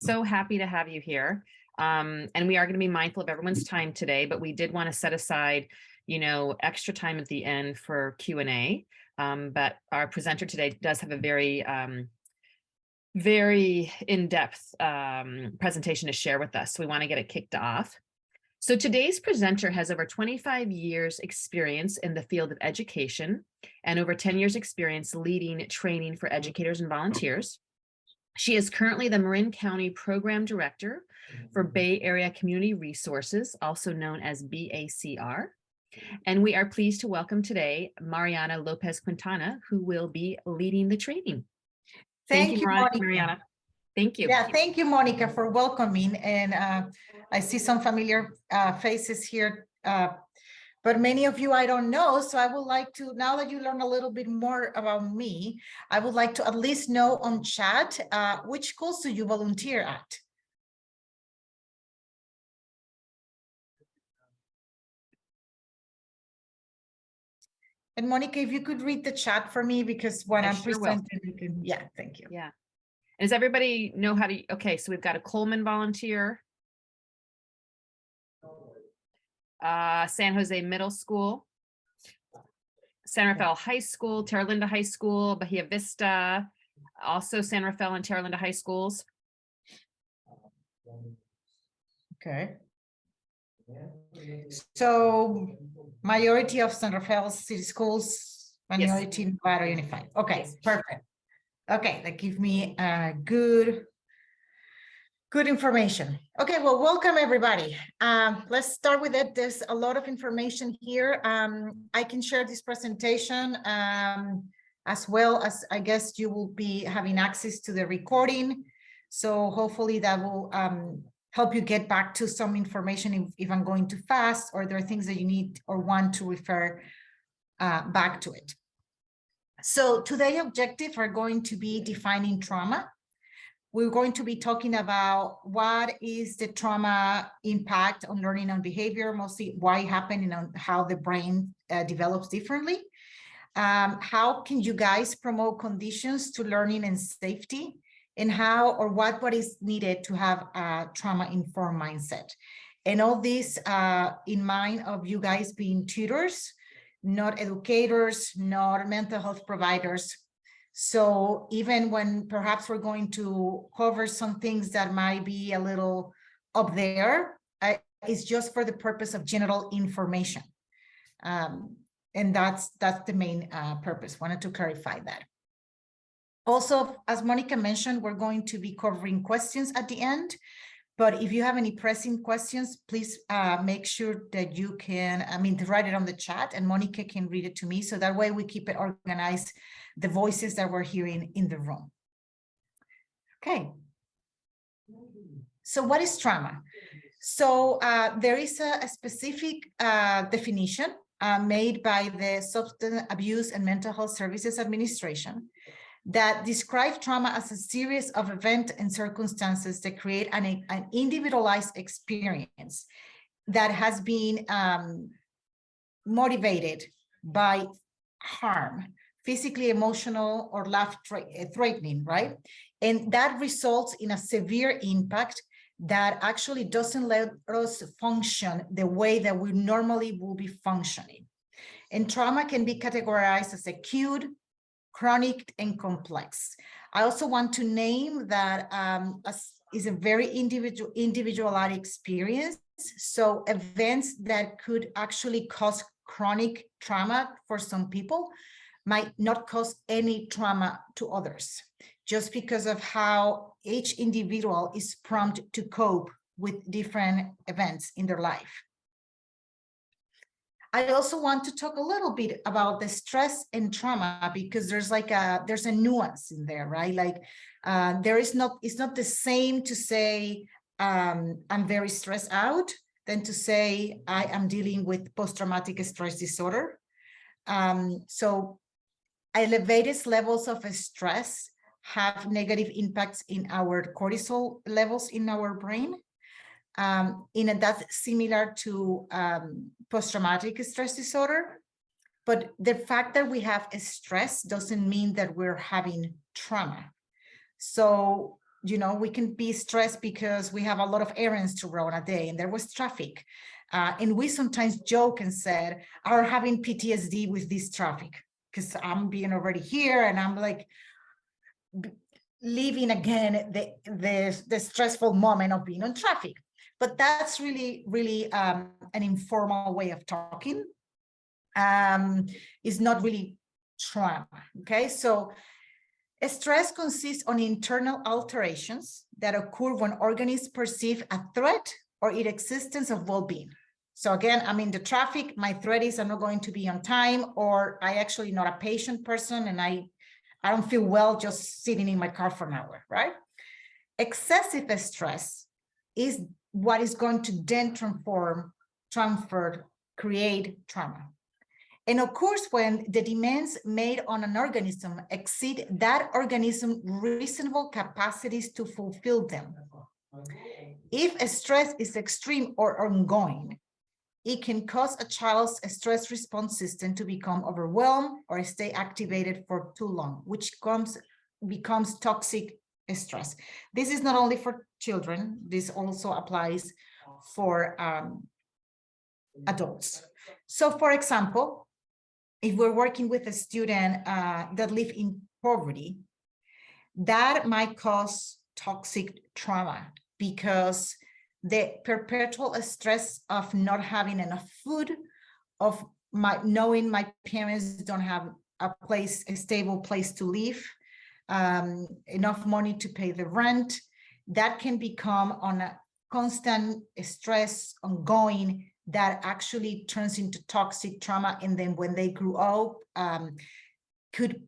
so happy to have you here. And we are going to be mindful of everyone's time today, but we did want to set aside, extra time at the end for Q&A. But our presenter today does have a very in-depth presentation to share with us. So we want to get it kicked off. So today's presenter has over 25 years experience in the field of education and over 10 years experience leading training for educators and volunteers. She is currently the Marin County Program Director for Bay Area Community Resources, also known as BACR. And we are pleased to welcome today Mariana Lopez Quintana, who will be leading the training. Thank you, Mariana. Thank you. Yeah, thank you, Monica, for welcoming. And I see some familiar faces here, but many of you I don't know. So I would like to, now that you learn a little bit more about me, I would like to at least know on chat, which schools do you volunteer at? And Monica, if you could read the chat for me, because when I'm presenting, you can, yeah, thank you. Yeah. Does everybody know how to, okay, so we've got a Coleman volunteer, San Jose Middle School, San Rafael High School, Terra Linda High School, Bahia Vista, also San Rafael and Terra Linda High Schools. Okay. So majority of San Rafael City Schools, minority in Nevada Unified. Okay, yes. Perfect. Okay, that gives me good information. Okay, well, welcome everybody. Let's start with it. There's a lot of information here. I can share this presentation as well as I guess you will be having access to the recording. So hopefully that will help you get back to some information if I'm going too fast, or there are things that you need or want to refer back to it. So today's objectives are going to be defining trauma. We're going to be talking about what is the trauma impact on learning and behavior, mostly why it happened and how the brain develops differently. How can you guys promote conditions to learning and safety, and how or what is needed to have a trauma-informed mindset. And all this in mind of you guys being tutors, not educators, not mental health providers. So even when perhaps we're going to cover some things that might be a little up there, it's just for the purpose of general information. And that's the main purpose. Wanted to clarify that. Also, as Monica mentioned, we're going to be covering questions at the end. But if you have any pressing questions, please make sure that you can, write it on the chat and Monica can read it to me. So that way we keep it organized, the voices that we're hearing in the room. Okay. So what is trauma? So there is a specific definition made by the Substance Abuse and Mental Health Services Administration that describe trauma as a series of events and circumstances that create an individualized experience that has been motivated by harm, physically, emotional, or life-threatening, right? And that results in a severe impact that actually doesn't let us function the way that we normally will be functioning. And trauma can be categorized as acute, chronic, and complex. I also want to name that is a very individualized experience. So events that could actually cause chronic trauma for some people might not cause any trauma to others, just because of how each individual is prompted to cope with different events in their life. I also want to talk a little bit about the stress and trauma, because there's a nuance in there, right? Like it's not the same to say I'm very stressed out than to say I am dealing with post-traumatic stress disorder. So elevated levels of stress have negative impacts in our cortisol levels in our brain. That's similar to post-traumatic stress disorder. But the fact that we have stress doesn't mean that we're having trauma. So we can be stressed because we have a lot of errands to run a day and there was traffic. And we sometimes joke and said, are having PTSD with this traffic because I'm being already here and I'm like living again the stressful moment of being on traffic. But that's really, really an informal way of talking. It's not really trauma, okay? So stress consists on internal alterations that occur when organisms perceive a threat or its existence of well-being. So again, I'm in the traffic, my threat is I'm not going to be on time, or I actually not a patient person and I don't feel well just sitting in my car for an hour, right? Excessive stress is what is going to then create trauma. And of course, when the demands made on an organism exceed that organism's reasonable capacities to fulfill them. If a stress is extreme or ongoing, it can cause a child's stress response system to become overwhelmed or stay activated for too long, which becomes toxic stress. This is not only for children, this also applies for adults. So for example, if we're working with a student that live in poverty, that might cause toxic trauma because the perpetual stress of not having enough food, of knowing my parents don't have a stable place to live, enough money to pay the rent, that can become on a constant stress, ongoing, that actually turns into toxic trauma. And then when they grew up, could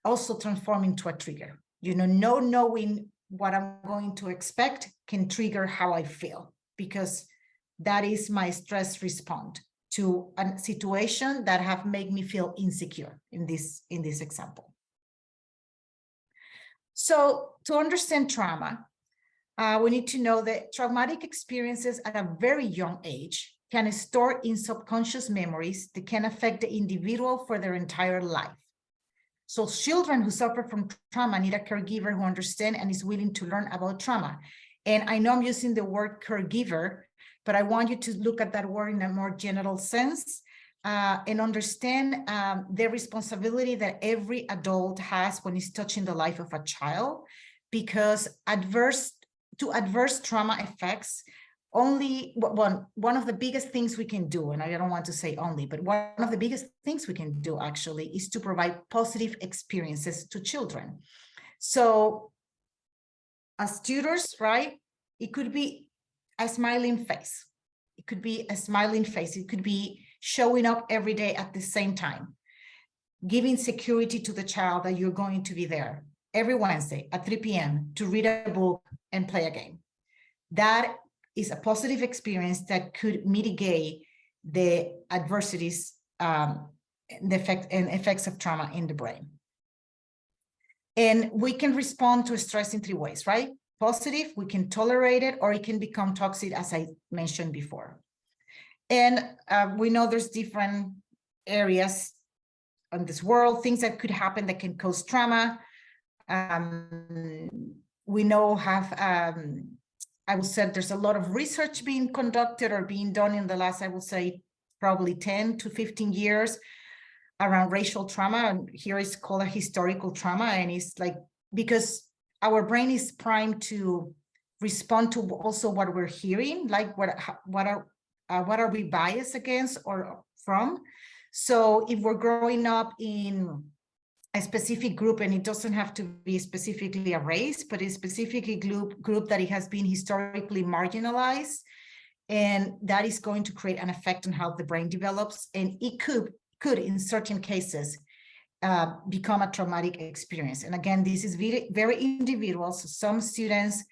also transform into a trigger. Not knowing what I'm going to expect can trigger how I feel, because that is my stress response to a situation that have made me feel insecure in this example. So to understand trauma, we need to know that traumatic experiences at a very young age can store in subconscious memories that can affect the individual for their entire life. So children who suffer from trauma need a caregiver who understands and is willing to learn about trauma. And I know I'm using the word caregiver, but I want you to look at that word in a more general sense and understand the responsibility that every adult has when it's touching the life of a child, because adverse trauma effects, only one of the biggest things we can do, and I don't want to say only, but one of the biggest things we can do actually is to provide positive experiences to children. So as tutors, right, it could be a smiling face. It could be a smiling face. It could be showing up every day at the same time, giving security to the child that you're going to be there every Wednesday at 3 p.m. to read a book and play a game. That is a positive experience that could mitigate the adversities, the effects of trauma in the brain. And we can respond to stress in 3 ways, right? Positive, we can tolerate it, or it can become toxic, as I mentioned before. And we know there's different areas in this world, things that could happen that can cause trauma. We know I would say there's a lot of research being conducted or being done in the last, I would say, probably 10 to 15 years around racial trauma. And here is called a historical trauma. And it's like, because our brain is primed to respond to also what we're hearing, like what are we biased against or from? So if we're growing up in a specific group, and it doesn't have to be specifically a race, but a specifically group that it has been historically marginalized, and that is going to create an effect on how the brain develops, and it could in certain cases become a traumatic experience. And again, this is very, very individual. So some students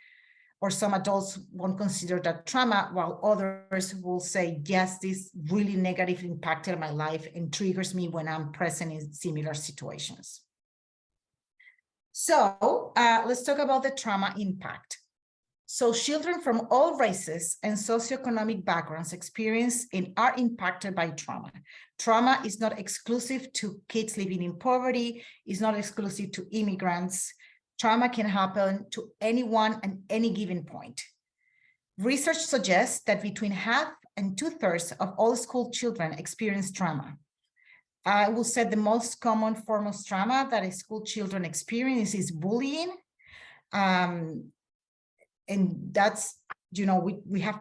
or some adults won't consider that trauma, while others will say, yes, this really negatively impacted my life and triggers me when I'm present in similar situations. So let's talk about the trauma impact. So children from all races and socioeconomic backgrounds experience and are impacted by trauma. Trauma is not exclusive to kids living in poverty, it's not exclusive to immigrants. trauma can happen to anyone at any given point. Research suggests that between half and 2/3 of all school children experience trauma. I will say the most common form of trauma that school children experience is bullying. And that's, you know, we have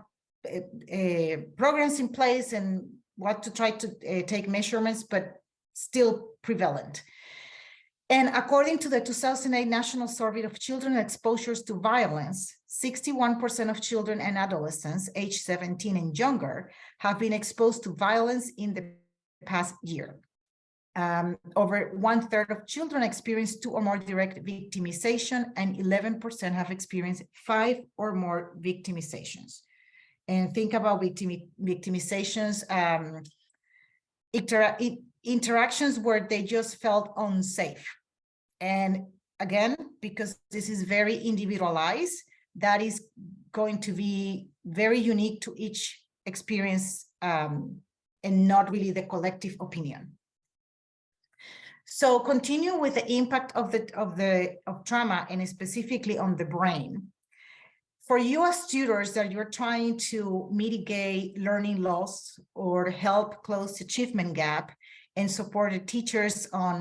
programs in place and what to try to take measurements, but still prevalent. And according to the 2008 National Survey of Children Exposures to Violence, 61% of children and adolescents aged 17 and younger have been exposed to violence in the past year. Over 1/3 of children experience 2 or more direct victimization, and 11% have experienced 5 or more victimizations. And think about victimizations, interactions where they just felt unsafe. And again, because this is very individualized, that is going to be very unique to each experience, and not really the collective opinion. So continue with the impact of trauma, and specifically on the brain. For you as tutors that you're trying to mitigate learning loss or help close the achievement gap and support the teachers on,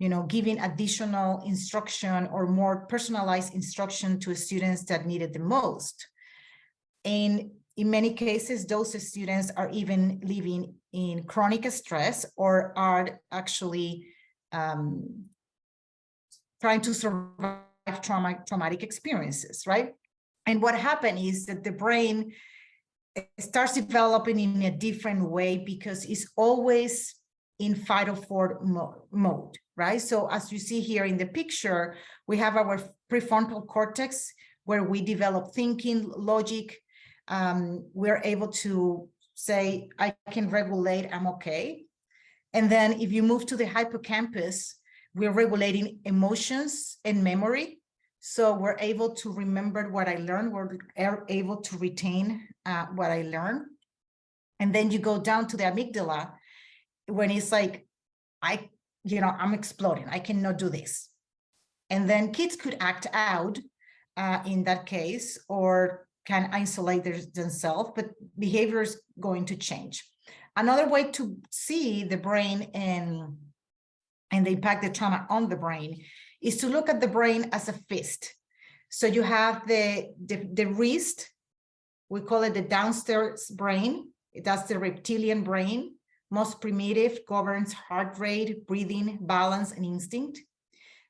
you know, giving additional instruction or more personalized instruction to students that need it the most. And in many cases, those students are even living in chronic stress or are actually trying to survive traumatic experiences, right? And what happened is that the brain starts developing in a different way because it's always in fight or flight mode, right? So as you see here in the picture, we have our prefrontal cortex where we develop thinking, logic. We're able to say, I can regulate, I'm okay. And then if you move to the hippocampus, we're regulating emotions and memory. So we're able to remember what I learned, we're able to retain what I learned. And then you go down to the amygdala when it's like, I'm exploding, I cannot do this. And then kids could act out in that case, or can isolate themselves, but behavior is going to change. Another way to see the brain and the impact of trauma on the brain is to look at the brain as a fist. So you have the wrist, we call it the downstairs brain. That's the reptilian brain, most primitive, governs heart rate, breathing, balance, and instinct.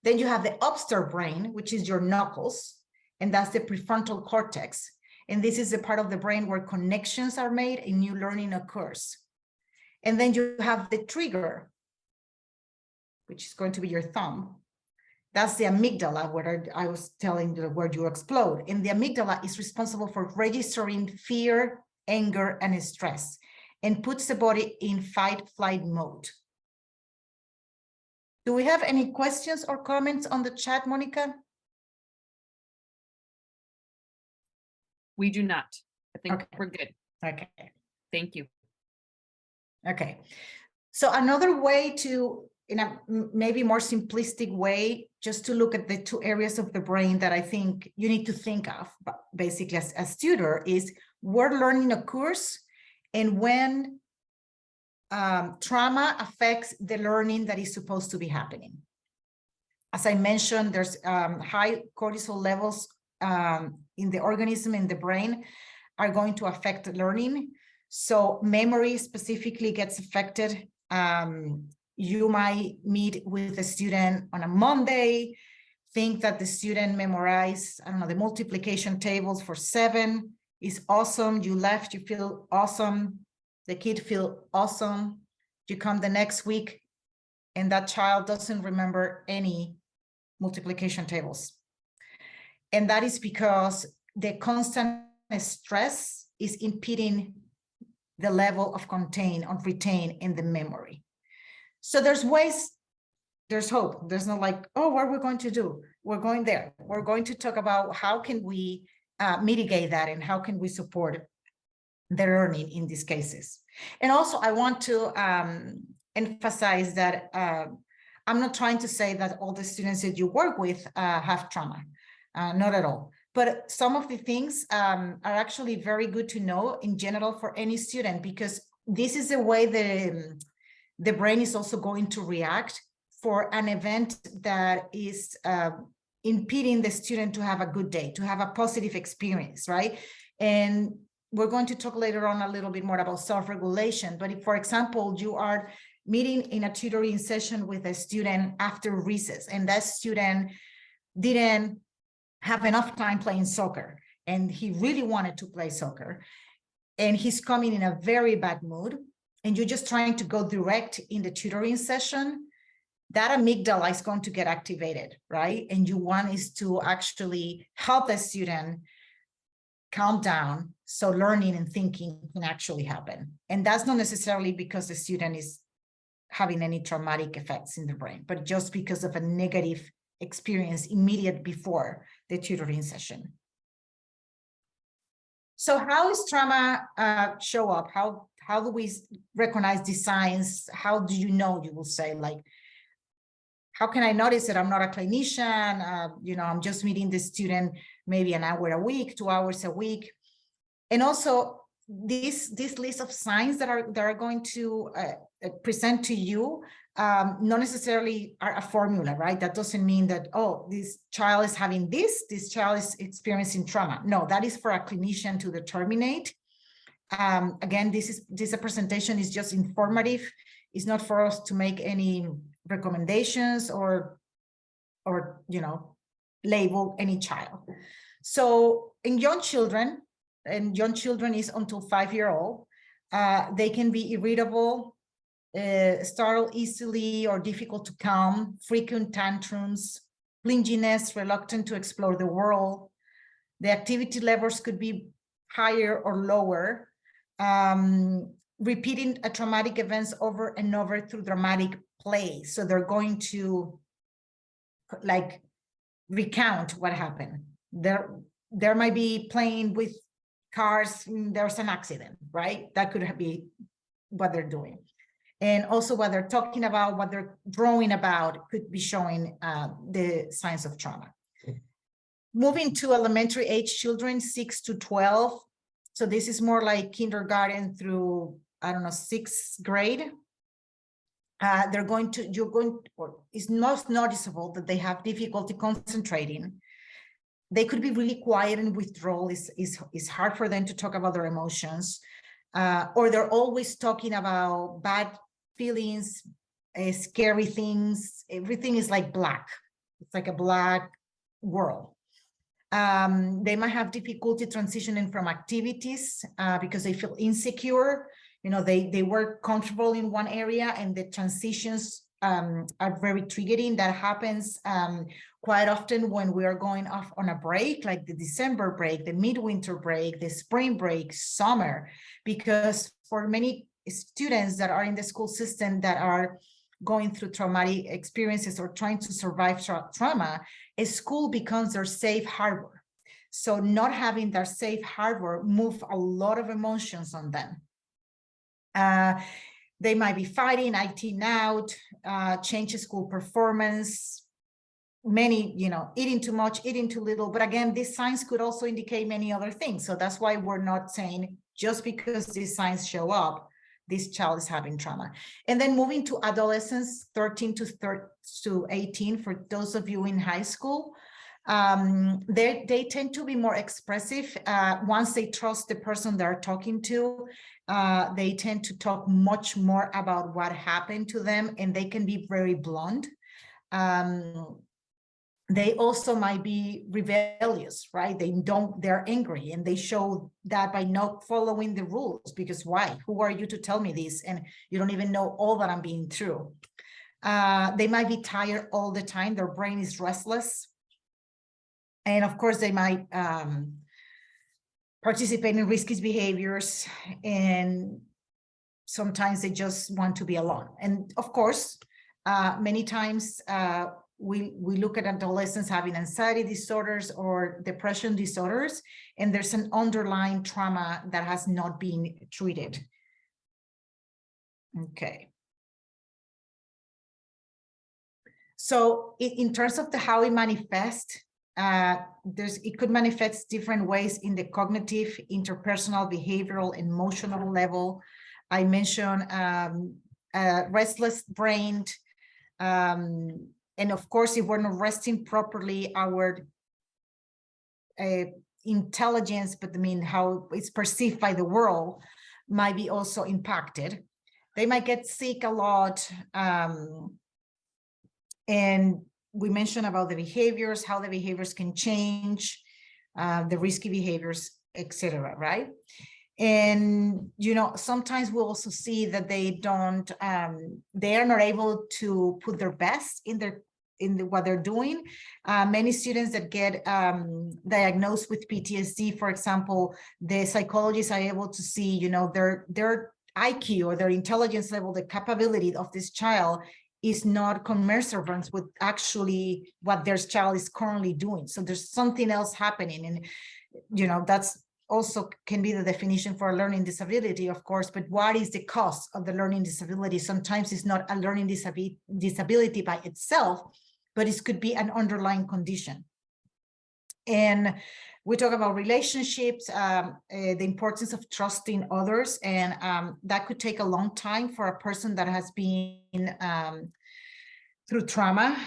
Then you have the upstairs brain, which is your knuckles, and that's the prefrontal cortex. And this is the part of the brain where connections are made and new learning occurs. And then you have the trigger, which is going to be your thumb. That's the amygdala, where I was telling you where you explode. And the amygdala is responsible for registering fear, anger, and stress, and puts the body in fight-flight mode. Do we have any questions or comments on the chat, Monica? We do not. I think Okay. we're good. Okay. Thank you. Okay. So another way to, in a maybe more simplistic way, just to look at the 2 areas of the brain that I think you need to think of, basically as tutor, is where learning occurs and when trauma affects the learning that is supposed to be happening. As I mentioned, there's high cortisol levels in the organism, in the brain, are going to affect learning. So memory specifically gets affected. You might meet with a student on a Monday, think that the student memorized, I don't know, the multiplication tables for 7 is awesome. You left, you feel awesome. The kid feel awesome. You come the next week and that child doesn't remember any multiplication tables. And that is because the constant stress is impeding the level of retain in the memory. So there's ways, there's hope. There's not like, oh, what are we going to do? We're going there. We're going to talk about how can we mitigate that and how can we support the learning in these cases. And also I want to emphasize that I'm not trying to say that all the students that you work with have trauma, not at all. But some of the things are actually very good to know in general for any student, because this is the way the brain is also going to react for an event that is impeding the student to have a good day, to have a positive experience, right? And we're going to talk later on a little bit more about self-regulation. But if, for example, you are meeting in a tutoring session with a student after recess, and that student didn't have enough time playing soccer, and he really wanted to play soccer, and he's coming in a very bad mood, and you're just trying to go direct in the tutoring session, that amygdala is going to get activated, right? And you want is to actually help the student calm down so learning and thinking can actually happen. And that's not necessarily because the student is having any traumatic effects in the brain, but just because of a negative experience immediate before the tutoring session. So how is trauma show up? How do we recognize these signs? How do you know, you will say, like, how can I notice that I'm not a clinician? You know, I'm just meeting the student maybe an hour a week, 2 hours a week. And also this list of signs that are going to present to you, not necessarily are a formula, right? That doesn't mean that, oh, this child is having this child is experiencing trauma. No, that is for a clinician to determine. Again, this presentation is just informative. It's not for us to make any recommendations or you know, label any child. So in young children, and young children is until 5-year-old, they can be irritable, startle easily or difficult to calm, frequent tantrums, clinginess, reluctant to explore the world. The activity levels could be higher or lower, repeating a traumatic events over and over through dramatic play. So they're going to like recount what happened. There might be playing with cars, there's an accident, right? That could be what they're doing. And also what they're talking about, what they're drawing about could be showing the signs of trauma. Moving to elementary age children, 6 to 12. So this is more like kindergarten through, I don't know, 6th grade. It's most noticeable that they have difficulty concentrating. They could be really quiet and withdrawal. It's hard for them to talk about their emotions, or they're always talking about bad feelings, scary things. Everything is like black. It's like a black world. They might have difficulty transitioning from activities because they feel insecure. You know, they were comfortable in one area, and the transitions are very triggering. That happens quite often when we are going off on a break, like the December break, the midwinter break, the spring break, summer, because for many students that are in the school system that are going through traumatic experiences or trying to survive trauma, a school becomes their safe harbor. So not having their safe harbor move a lot of emotions on them. They might be fighting, acting out, change school performance, many, you know, eating too much, eating too little. But again, these signs could also indicate many other things. So that's why we're not saying just because these signs show up, this child is having trauma. And then moving to adolescence, 13 to 18, for those of you in high school, they tend to be more expressive. Once they trust the person they're talking to, they tend to talk much more about what happened to them, and they can be very blunt. They also might be rebellious, right? They're angry, and they show that by not following the rules, because why? Who are you to tell me this? And you don't even know all that I'm being through. They might be tired all the time. Their brain is restless. And of course, they might participate in risky behaviors, and sometimes they just want to be alone. And of course, many times we look at adolescents having anxiety disorders or depression disorders, and there's an underlying trauma that has not been treated. Okay. So in terms of how it manifests, it could manifest different ways in the cognitive, interpersonal, behavioral, emotional level. I mentioned restless brain, and of course, if we're not resting properly, our intelligence, but I mean how it's perceived by the world, might be also impacted. They might get sick a lot, and we mentioned about the behaviors, how the behaviors can change, the risky behaviors, etc. Right? And sometimes we also see that they are not able to put their best in what they're doing. Many students that get diagnosed with PTSD, for example, the psychologists are able to see, their IQ or their intelligence level, the capability of this child is not commensurate with actually what their child is currently doing. So there's something else happening, and that's also can be the definition for a learning disability, of course, but what is the cause of the learning disability? Sometimes it's not a learning disability by itself, but it could be an underlying condition. And we talk about relationships, the importance of trusting others, and that could take a long time for a person that has been through trauma,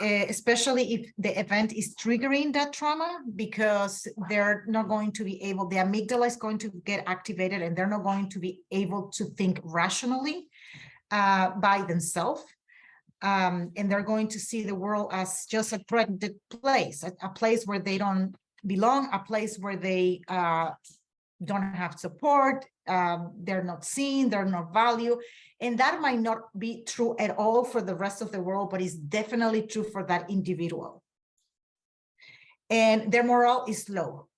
especially if the event is triggering that trauma, because they're not going to be able, the amygdala is going to get activated, and they're not going to be able to think rationally by themselves. And they're going to see the world as just a threatened place, a place where they don't belong, a place where they don't have support, they're not seen, they're not valued. And that might not be true at all for the rest of the world, but it's definitely true for that individual. And their morale is low.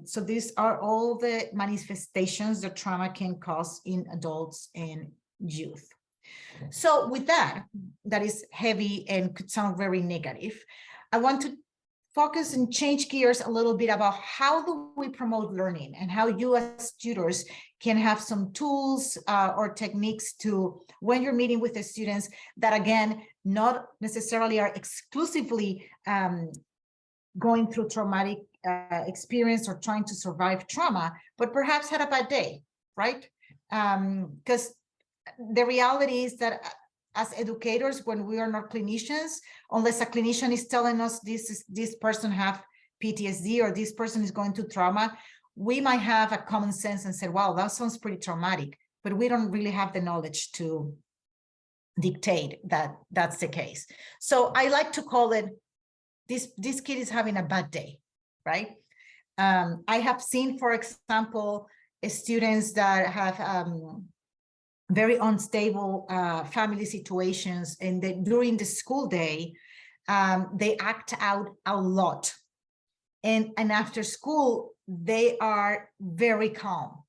So these are all the manifestations that trauma can cause in adults and youth. So with that is heavy and could sound very negative, I want to focus and change gears a little bit about how do we promote learning, and how you as tutors can have some tools or techniques to, when you're meeting with the students that, again, not necessarily are exclusively going through traumatic experience or trying to survive trauma, but perhaps had a bad day, right? Because the reality is that as educators, when we are not clinicians, unless a clinician is telling us this person have PTSD or this person is going through trauma, we might have a common sense and say, wow, that sounds pretty traumatic, but we don't really have the knowledge to dictate that that's the case. So I like to call it, this kid is having a bad day, right? I have seen, for example, students that have very unstable family situations, and that during the school day, they act out a lot. And after school, they are very calm.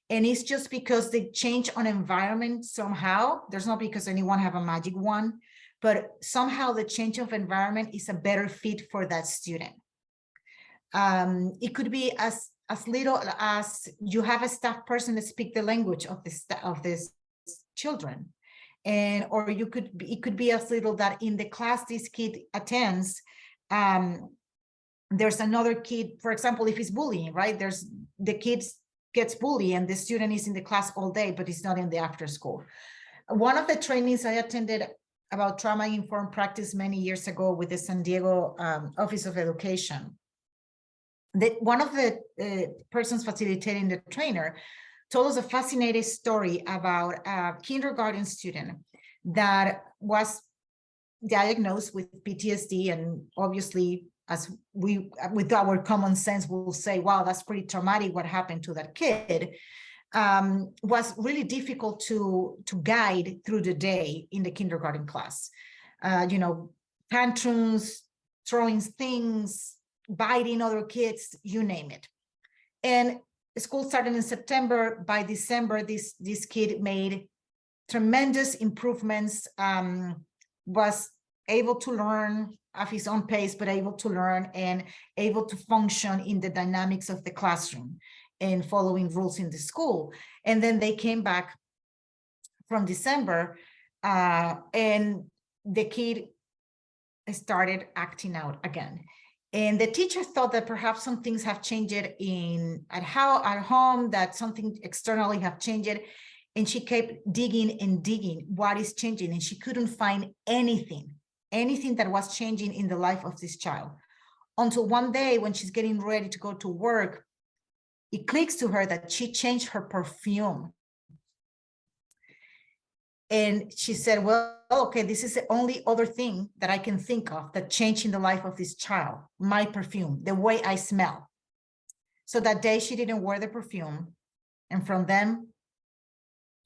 And it's just because they change on environment somehow. There's not because anyone have a magic wand, but somehow the change of environment is a better fit for that student. It could be as little as you have a staff person that speak the language of this children, and or it could be as little that in the class this kid attends, there's another kid, for example, if he's bullying, right? There's the kid gets bullied and the student is in the class all day, but he's not in the after school. One of the trainings I attended about trauma-informed practice many years ago with the San Diego Office of Education, that one of the persons facilitating the trainer told us a fascinating story about a kindergarten student that was diagnosed with PTSD, and obviously, as we, with our common sense, will say, wow, that's pretty traumatic what happened to that kid. Was really difficult to guide through the day in the kindergarten class. Tantrums, throwing things, biting other kids, you name it. And school started in September. By December, this kid made tremendous improvements, was able to learn at his own pace, but able to learn and able to function in the dynamics of the classroom and following rules in the school. And then they came back from December, and the kid started acting out again. And the teacher thought that perhaps some things have changed at home, that something externally have changed. And she kept digging and digging what is changing. And she couldn't find anything that was changing in the life of this child. Until one day when she's getting ready to go to work, it clicks to her that she changed her perfume. And she said, well, okay, this is the only other thing that I can think of that changed in the life of this child, my perfume, the way I smell. So that day she didn't wear the perfume. And from then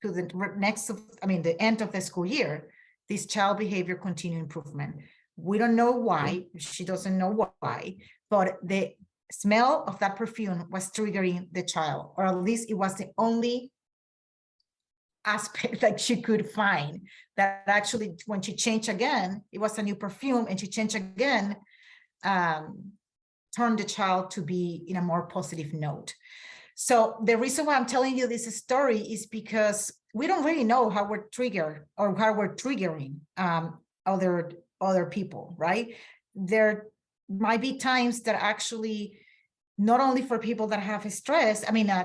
to the the end of the school year, this child behavior continued improvement. We don't know why, she doesn't know why, but the smell of that perfume was triggering the child, or at least it was the only aspect that she could find that actually when she changed again, it was a new perfume, and she changed again, turned the child to be in a more positive note. So the reason why I'm telling you this story is because we don't really know how we're triggered or how we're triggering other people, right? There might be times that actually not only for people that have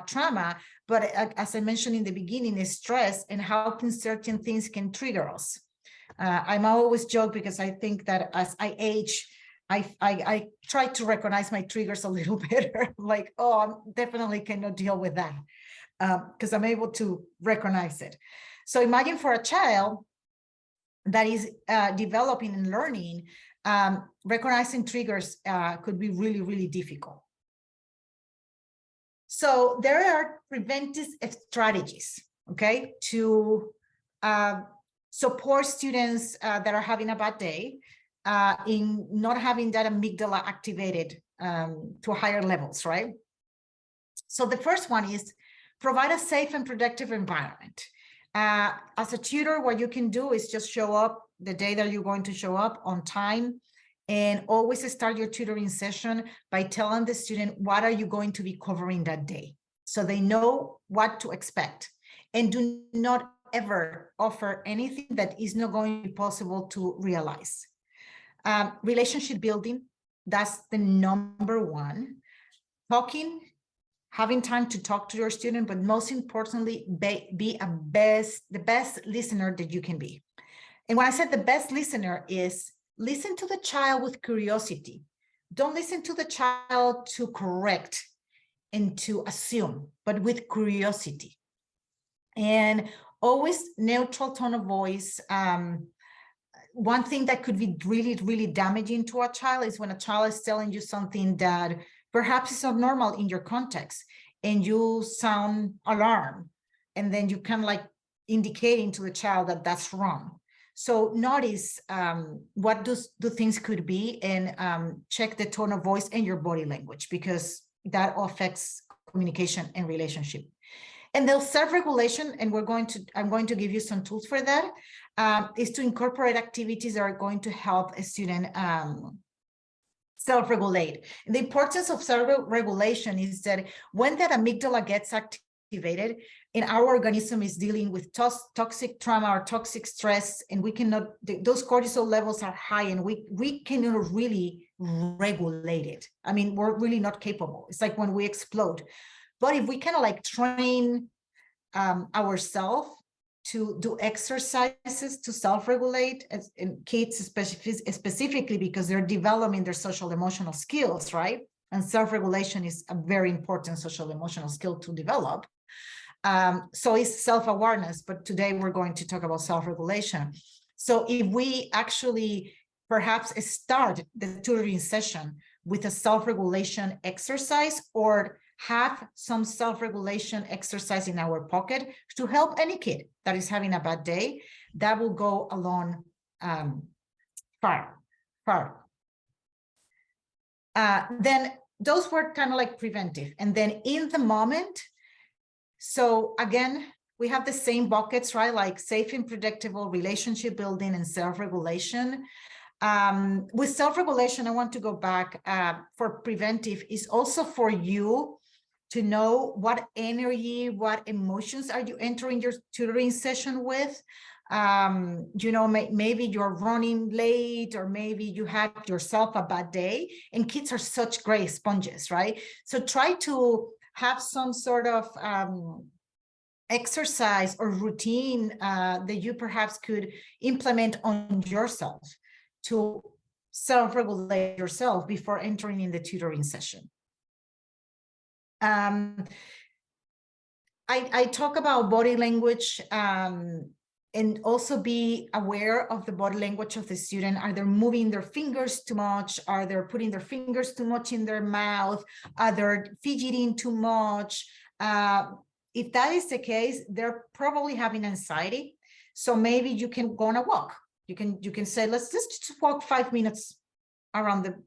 trauma, but as I mentioned in the beginning, is stress and how certain things can trigger us. I'm always joke because I think that as I age, I try to recognize my triggers a little better. Like, oh, I definitely cannot deal with that because I'm able to recognize it. So imagine for a child that is developing and learning, recognizing triggers could be really, really difficult. So there are preventive strategies, okay, to support students that are having a bad day in not having that amygdala activated to higher levels, right? So the first one is provide a safe and protective environment. As a tutor, what you can do is just show up the day that you're going to show up on time, and always start your tutoring session by telling the student what are you going to be covering that day, so they know what to expect, and do not ever offer anything that is not going to be possible to realize. Relationship building, that's the number one. Talking, having time to talk to your student, but most importantly, be the best listener that you can be. And when I said the best listener is listen to the child with curiosity. Don't listen to the child to correct and to assume, but with curiosity. And always neutral tone of voice. One thing that could be really, really damaging to a child is when a child is telling you something that perhaps is abnormal in your context, and you sound alarmed, and then you kind of like indicating to the child that that's wrong. So notice what do things could be, and check the tone of voice and your body language, because that affects communication and relationship. And the self-regulation, and I'm going to give you some tools for that, is to incorporate activities that are going to help a student self-regulate. And the importance of self-regulation is that when that amygdala gets activated and our organism is dealing with toxic trauma or toxic stress, and we cannot, those cortisol levels are high, and we cannot really regulate it. I mean, we're really not capable. It's like when we explode. But if we kind of like train ourselves to do exercises to self-regulate, in kids specifically because they're developing their social emotional skills, right? And self-regulation is a very important social emotional skill to develop. So it's self-awareness, but today we're going to talk about self-regulation. So if we actually perhaps start the tutoring session with a self-regulation exercise, or have some self-regulation exercise in our pocket to help any kid that is having a bad day, that will go along far. Then those were kind of like preventive. And then in the moment, so again, we have the same buckets, right? Like safe and predictable, relationship building, and self-regulation. With self-regulation, I want to go back for preventive is also for you to know what energy, what emotions are you entering your tutoring session with. You know, maybe you're running late, or maybe you had yourself a bad day, and kids are such great sponges, right? So try to have some sort of exercise or routine that you perhaps could implement on yourself to self-regulate yourself before entering in the tutoring session. I talk about body language, and also be aware of the body language of the student. Are they moving their fingers too much? Are they putting their fingers too much in their mouth? Are they fidgeting too much? If that is the case, they're probably having anxiety. So maybe you can go on a walk. You can say, let's just walk 5 minutes around the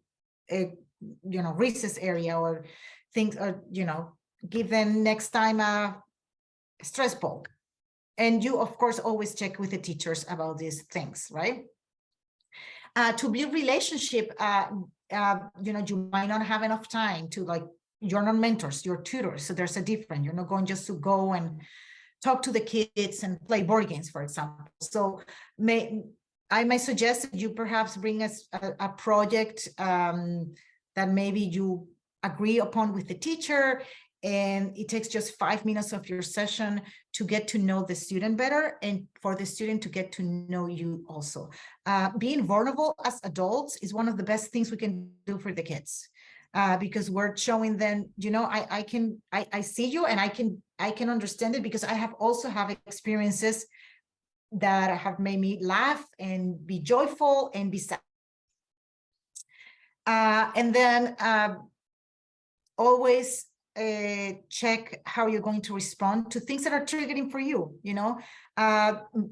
you know, recess area, or things, or you know, give them next time a stress ball. And you, of course, always check with the teachers about these things, right? To build relationship, you know, you might not have enough time to, like, you're not mentors, you're tutors. So there's a difference. You're not going just to go and talk to the kids and play board games, for example. So I may suggest that you perhaps bring us a project that maybe you agree upon with the teacher, and it takes just 5 minutes of your session to get to know the student better, and for the student to get to know you also. Being vulnerable as adults is one of the best things we can do for the kids, because we're showing them, you know, I see you, and I can understand it, because I have also have experiences that have made me laugh and be joyful and be sad. And then always check how you're going to respond to things that are triggering for you. You know,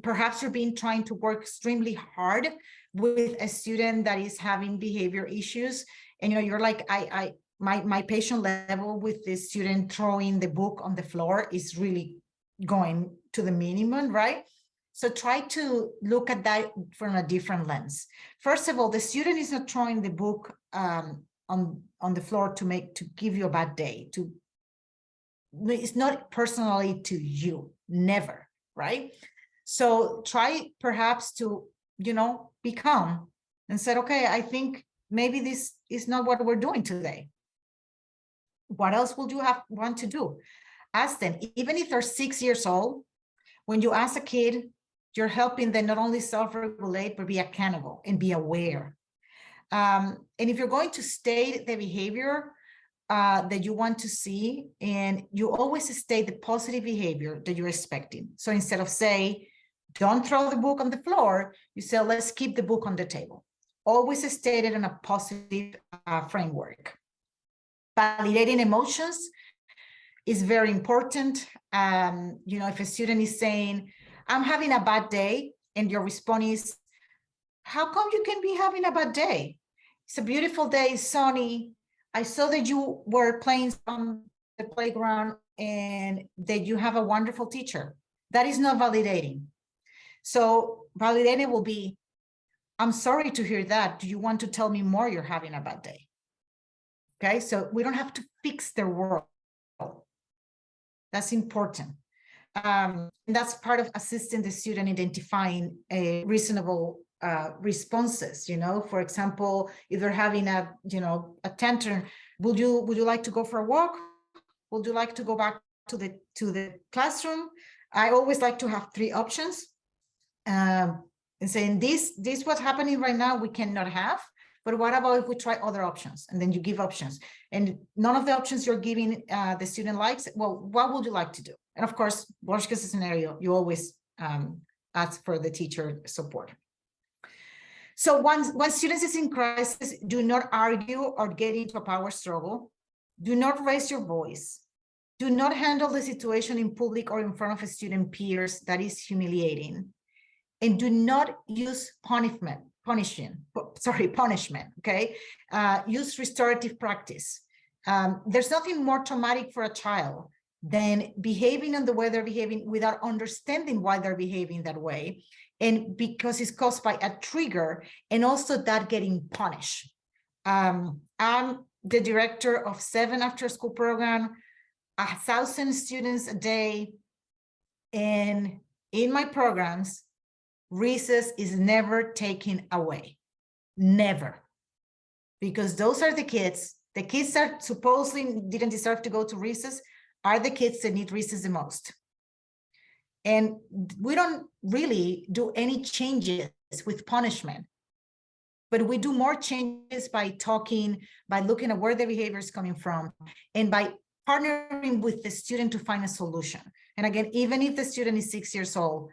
perhaps you're trying to work extremely hard with a student that is having behavior issues, and you know, you're like, my patient level with this student throwing the book on the floor is really going to the minimum, right? So try to look at that from a different lens. First of all, the student is not throwing the book on the floor to give you a bad day. It's not personally to you, never, right? So try perhaps to, you know, be calm and said, okay, I think maybe this is not what we're doing today. What else would you want to do? Ask them, even if they're 6 years old. When you ask a kid, you're helping them not only self-regulate, but be accountable and be aware. And if you're going to state the behavior that you want to see, and you always state the positive behavior that you're expecting. So instead of say, don't throw the book on the floor, you say, let's keep the book on the table. Always state it in a positive framework. Validating emotions is very important. You know, if a student is saying, I'm having a bad day, and your response is, how come you can be having a bad day? It's a beautiful day, it's sunny. I saw that you were playing on the playground and that you have a wonderful teacher. That is not validating. So validating will be, I'm sorry to hear that. Do you want to tell me more? You're having a bad day. Okay, so we don't have to fix their world. That's important. And that's part of assisting the student identifying a reasonable responses. You know, for example, if they're having a, you know, a tantrum, would you like to go for a walk? Would you like to go back to the classroom? I always like to have 3 options, and saying this what's happening right now we cannot have, but what about if we try other options? And then you give options, and none of the options you're giving the student likes. Well, what would you like to do? And of course, worst case scenario, you always ask for the teacher support. So once students is in crisis, do not argue or get into a power struggle. Do not raise your voice. Do not handle the situation in public or in front of student peers. That is humiliating. And do not use punishment, okay? Use restorative practice. There's nothing more traumatic for a child than behaving in the way they're behaving without understanding why they're behaving that way. And because it's caused by a trigger, and also that getting punished. I'm the director of 7 after-school program, 1,000 students a day. And in my programs, recess is never taken away, never. Because those are the kids that supposedly didn't deserve to go to recess are the kids that need recess the most. And we don't really do any changes with punishment, but we do more changes by talking, by looking at where the behavior is coming from, and by partnering with the student to find a solution. And again, even if the student is 6 years old,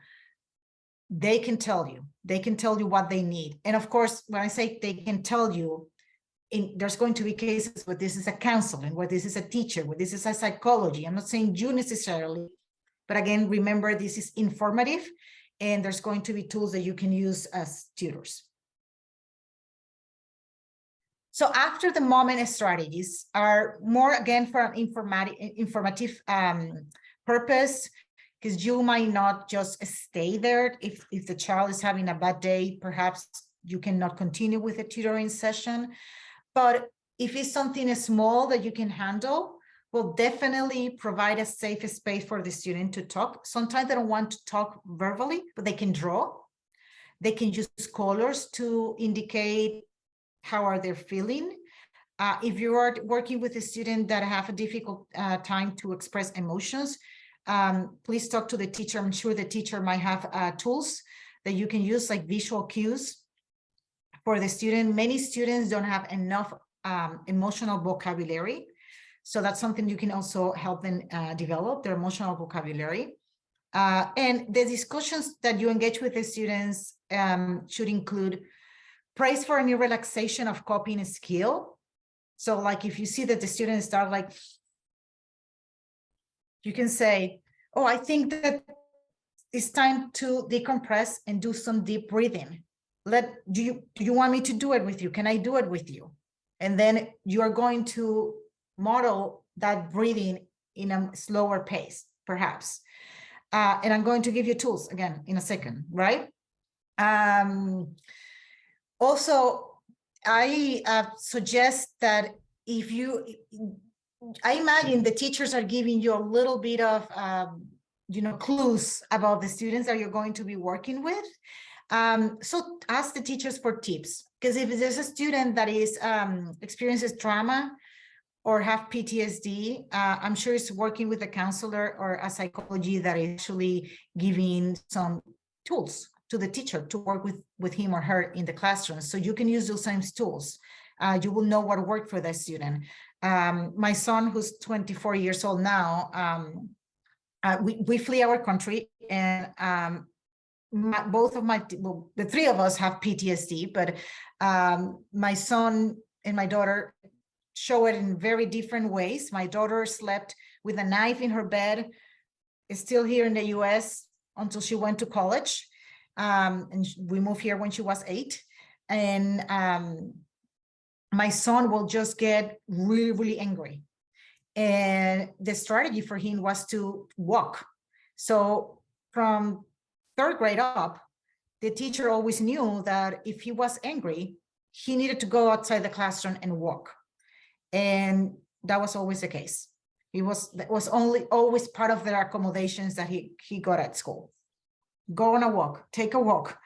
they can tell you what they need. And of course, when I say they can tell you, there's going to be cases where this is a counseling, where this is a teacher, where this is a psychology. I'm not saying you necessarily, but again, remember, this is informative, and there's going to be tools that you can use as tutors. So after the moment strategies are more, again, for an informative purpose, because you might not just stay there. If the child is having a bad day, perhaps you cannot continue with a tutoring session. But if it's something small that you can handle, we'll definitely provide a safe space for the student to talk. Sometimes they don't want to talk verbally, but they can draw. They can use colors to indicate how are they feeling. If you are working with a student that have a difficult time to express emotions, please talk to the teacher. I'm sure the teacher might have tools that you can use, like visual cues for the student. Many students don't have enough emotional vocabulary. So that's something you can also help them develop their emotional vocabulary. And the discussions that you engage with the students should include praise for any relaxation of copying skill. So like if you see that the students start like, you can say, oh, I think that it's time to decompress and do some deep breathing. Do you want me to do it with you? Can I do it with you? And then you are going to model that breathing in a slower pace, perhaps. And I'm going to give you tools again in a second, right? Also, I suggest that if I imagine the teachers are giving you a little bit of, clues about the students that you're going to be working with. So ask the teachers for tips, because if there's a student that is experiences trauma or have PTSD, I'm sure it's working with a counselor or a psychology that is actually giving some tools to the teacher to work with him or her in the classroom. So you can use those same tools. You will know what worked for that student. My son, who's 24 years old now, we flee our country, and the three of us have PTSD, but my son and my daughter show it in very different ways. My daughter slept with a knife in her bed, is still here in the US until she went to college. And we moved here when she was 8. And my son will just get really, really angry. And the strategy for him was to walk. So from 3rd grade up, the teacher always knew that if he was angry, he needed to go outside the classroom and walk. And that was always the case. That was always part of their accommodations that he got at school. Go on a walk, take a walk.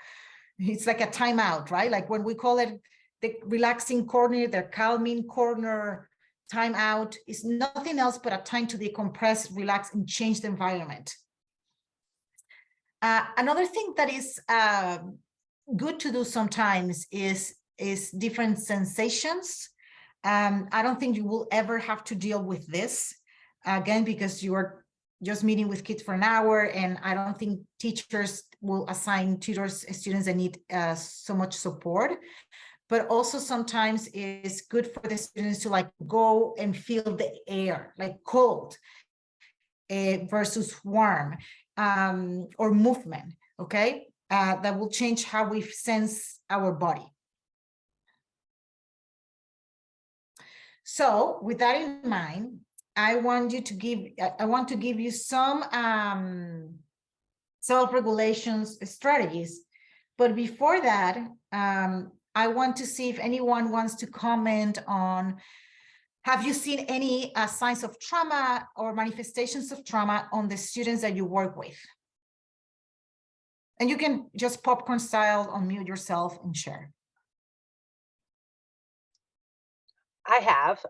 It's like a timeout, right? Like when we call it the relaxing corner, the calming corner, timeout is nothing else but a time to decompress, relax, and change the environment. Another thing that is good to do sometimes is different sensations. I don't think you will ever have to deal with this, again, because you are just meeting with kids for an hour, and I don't think teachers will assign students that need so much support. But also sometimes it's good for the students to like go and feel the air, like cold versus warm, or movement, okay? That will change how we sense our body. So with that in mind, I want to give you some self-regulation strategies. But before that, I want to see if anyone wants to comment on, have you seen any signs of trauma or manifestations of trauma on the students that you work with? And you can just popcorn style unmute yourself and share.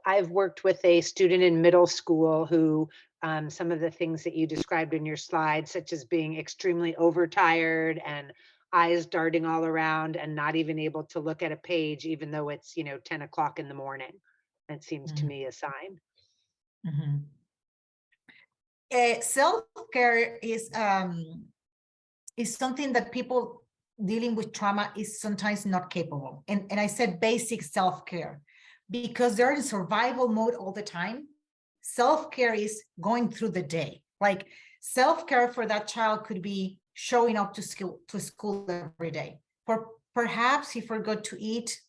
I've worked with a student in middle school who some of the things that you described in your slide, such as being extremely overtired and eyes darting all around and not even able to look at a page, even though it's, 10 o'clock in the morning. That seems to me a sign. Self-care is something that people dealing with trauma is sometimes not capable. And I said basic self-care because they're in survival mode all the time. Self-care is going through the day. Like self-care for that child could be showing up to school every day. Perhaps he forgot to eat.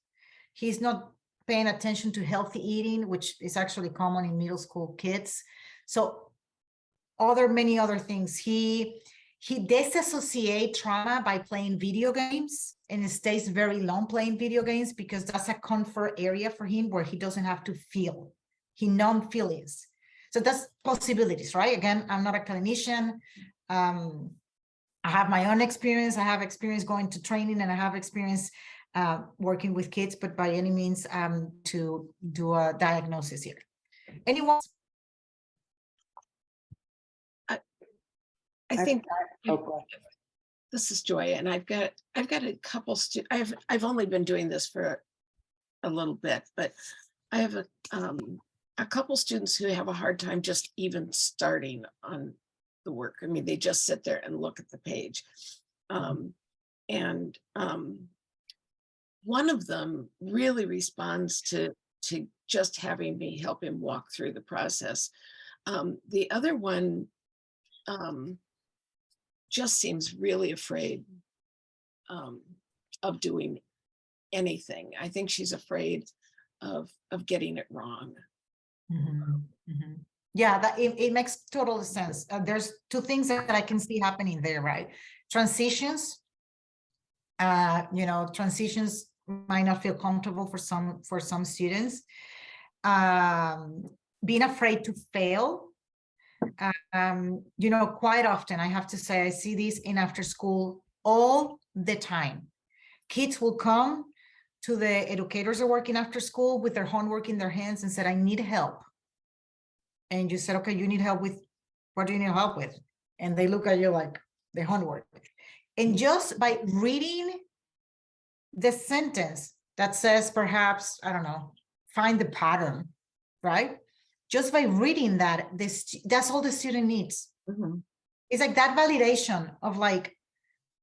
He's not paying attention to healthy eating, which is actually common in middle school kids. So many other things. He disassociate trauma by playing video games, and he stays very long playing video games because that's a comfort area for him where he doesn't have to feel. He numb feelings. So that's possibilities, right? Again, I'm not a clinician. I have my own experience. I have experience going to training, and I have experience working with kids, but by any means to do a diagnosis here. Anyone? I think Okay. this is Joy, and I've got a couple I've only been doing this for a little bit, but I have a couple students who have a hard time just even starting on the work. I mean, they just sit there and look at the page. And one of them really responds to just having me help him walk through the process. The other one just seems really afraid of doing anything. I think she's afraid of getting it wrong. Yeah, that it makes total sense. There's two things that I can see happening there, right? Transitions, transitions might not feel comfortable for some students. Being afraid to fail. Quite often, I have to say, I see these in after school all the time. Kids will come to the educators are working after school with their homework in their hands and said, I need help. And you said, okay, you need help with, what do you need help with? And they look at you like the homework. And just by reading the sentence that says, perhaps, I don't know, find the pattern, right? Just by reading that, that's all the student needs. It's like that validation of like,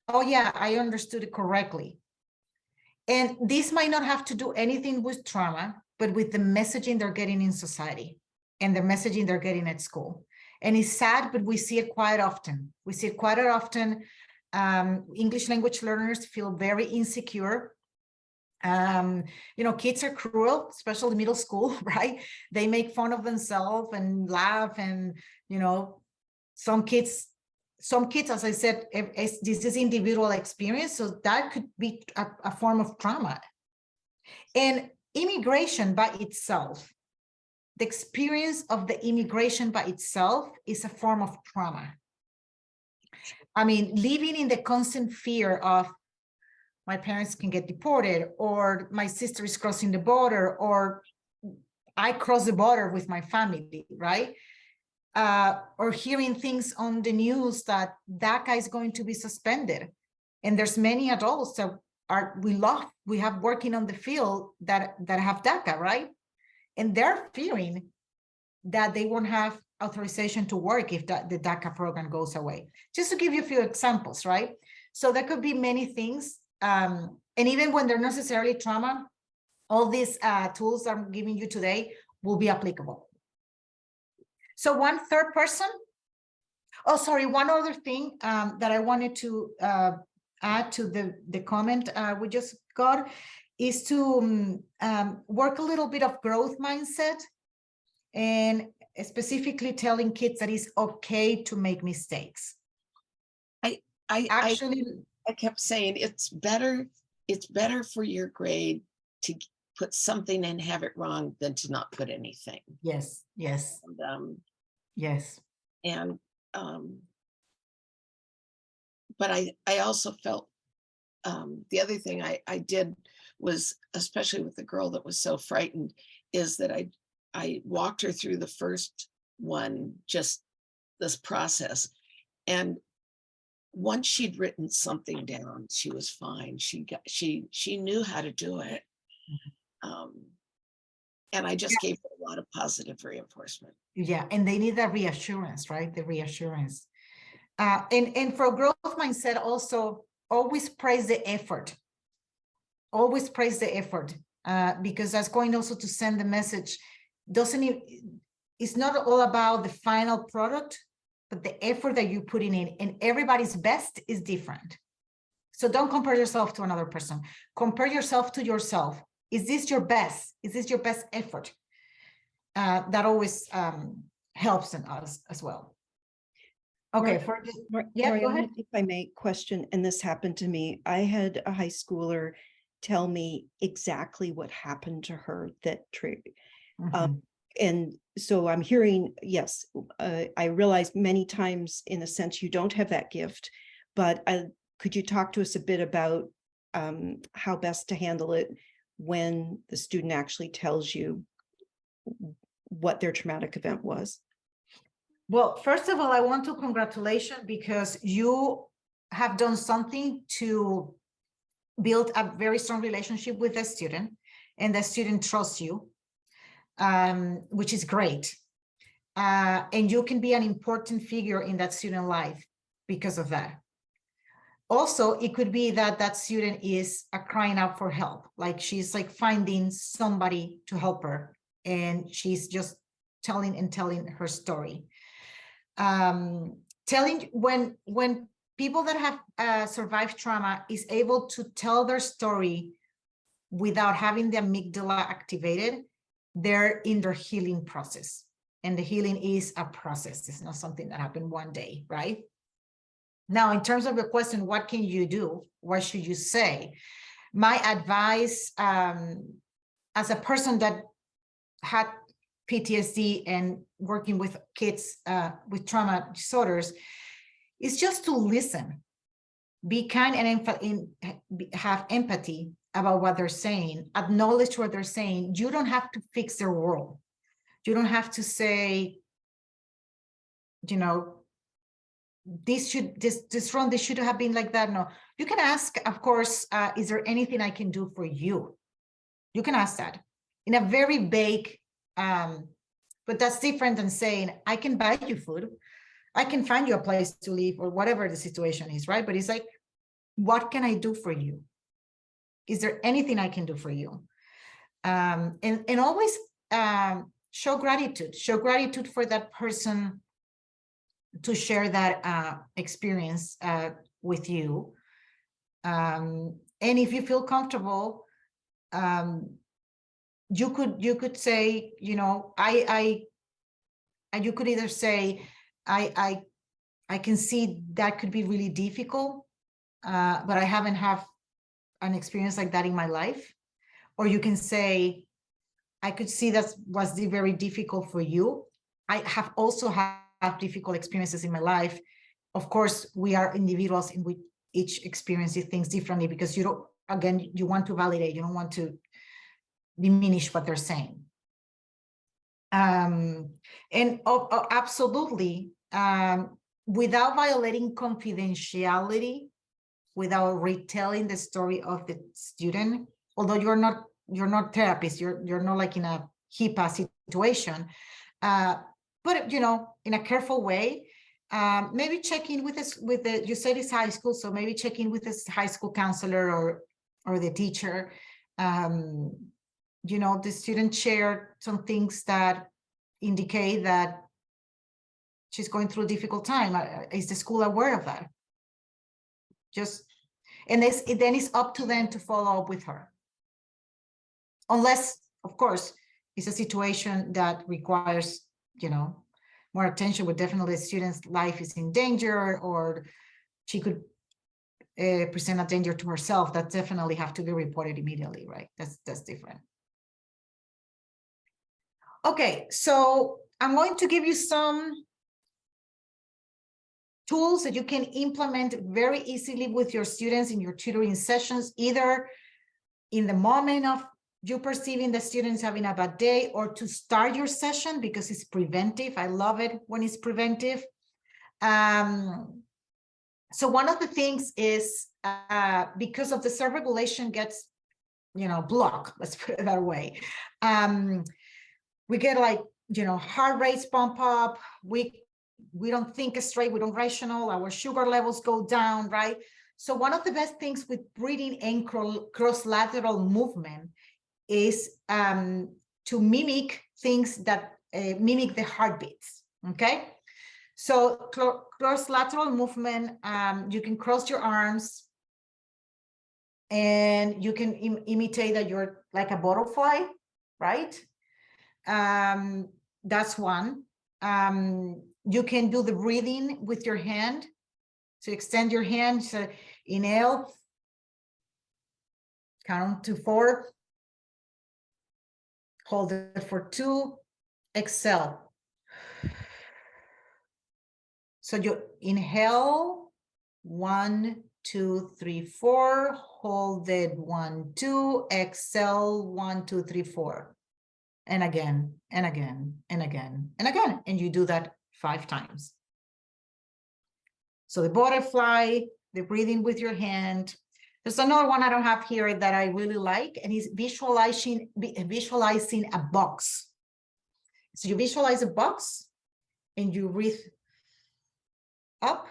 oh yeah, I understood it correctly. And this might not have to do anything with trauma, but with the messaging they're getting in society and the messaging they're getting at school. And it's sad, but we see it quite often. We see it quite often. English language learners feel very insecure. Kids are cruel, especially middle school, right? They make fun of themselves and laugh, and some kids, as I said, this is individual experience, so that could be a form of trauma. And immigration by itself, the experience of the immigration by itself is a form of trauma. I mean, living in the constant fear of my parents can get deported, or my sister is crossing the border, or I cross the border with my family, right? Or hearing things on the news that DACA is going to be suspended. And there's many adults that we have working on the field that have DACA, right? And they're fearing that they won't have authorization to work if the DACA program goes away. Just to give you a few examples, right? So there could be many things. And even when they're not necessarily trauma, all these tools I'm giving you today will be applicable. So one other thing that I wanted to add to the comment we just got is to work a little bit of growth mindset, and specifically telling kids that it's okay to make mistakes. I kept saying it's better for your grade to put something and have it wrong than to not put anything. Yes. And, yes. And but I also felt, the other thing I did was, especially with the girl that was so frightened, is that I walked her through the first one, just this process. And once she'd written something down, she was fine. She knew how to do it. And I just gave her a lot of positive reinforcement. Yeah, and they need that reassurance, right? The reassurance. And for growth mindset, also always praise the effort. Always praise the effort, because that's going also to send the message. It's not all about the final product, but the effort that you put in it, and everybody's best is different. So don't compare yourself to another person. Compare yourself to yourself. Is this your best? Is this your best effort? That always helps in us as well. Okay, yeah, go ahead. If I may question, and this happened to me, I had a high schooler tell me exactly what happened to her that triggered. Mhm. And so I'm hearing, yes, I realize many times in a sense you don't have that gift, but could you talk to us a bit about how best to handle it when the student actually tells you what their traumatic event was? Well, first of all, I want to congratulate you because you have done something to build a very strong relationship with the student, and the student trusts you, which is great. And you can be an important figure in that student life because of that. Also, it could be that that student is crying out for help, like she's like finding somebody to help her, and she's just telling her story. Telling when people that have survived trauma is able to tell their story without having the amygdala activated, they're in their healing process. And the healing is a process. It's not something that happened one day, right? Now, in terms of the question, what can you do? What should you say? My advice, as a person that had PTSD and working with kids with trauma disorders, is just to listen, be kind, and have empathy about what they're saying, acknowledge what they're saying. You don't have to fix their world. You don't have to say, you know, this wrong, this should have been like that. No, you can ask, of course, is there anything I can do for you? You can ask that in a very vague, but that's different than saying, I can buy you food, I can find you a place to live, or whatever the situation is, right? But it's like, what can I do for you? Is there anything I can do for you? And always show gratitude for that person to share that experience with you. And if you feel comfortable, you could say, you know, and you could either say, I can see that could be really difficult, but I haven't had an experience like that in my life. Or you can say, I could see that was very difficult for you. I have also had difficult experiences in my life. Of course, we are individuals in which each experiences things differently, because you don't, again, you want to validate, you don't want to diminish what they're saying. And absolutely, without violating confidentiality, without retelling the story of the student, although you're not therapists, you're not like in a HIPAA situation, but you know, in a careful way, maybe check in with this, you said it's high school, so maybe check in with this high school counselor or the teacher. You know, the student shared some things that indicate that she's going through a difficult time. Is the school aware of that? And then it's up to them to follow up with her. Unless, of course, it's a situation that requires, you know, more attention, but definitely the student's life is in danger, or she could present a danger to herself. That definitely have to be reported immediately, right? That's different. Okay, so I'm going to give you some tools that you can implement very easily with your students in your tutoring sessions, either in the moment of you perceiving the students having a bad day, or to start your session because it's preventive. I love it when it's preventive. So one of the things is because of the self-regulation gets, blocked, let's put it that way. We get heart rates bump up. We don't think straight, we don't rational, our sugar levels go down, right? So one of the best things with breathing and cross-lateral movement is to mimic things that mimic the heartbeats, okay? So cross-lateral movement, you can cross your arms and you can imitate that you're like a butterfly, right? That's one. You can do the breathing with your hand. So extend your hand, so inhale, count to 4, hold it for 2, exhale. So you inhale, 1, 2, 3, 4, hold it 1, 2, exhale 1, 2, 3, 4. And again, and again, and again, and again. And you do that 5 times. So the butterfly, the breathing with your hand. There's another one I don't have here that I really like, and it's visualizing a box. So you visualize a box and you breathe up,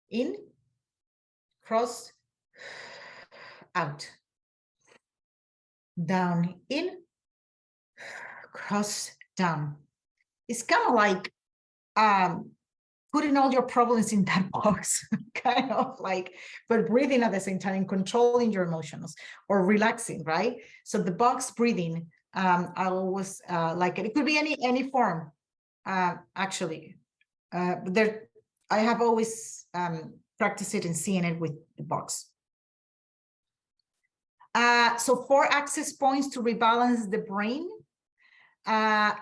in, cross, out, down, in, cross, down. It's kind of like putting all your problems in that box, kind of like, but breathing at the same time and controlling your emotions or relaxing, right? So the box breathing, I always like it. It could be any form, actually. I have always practiced it and seen it with the box. So 4 access points to rebalance the brain.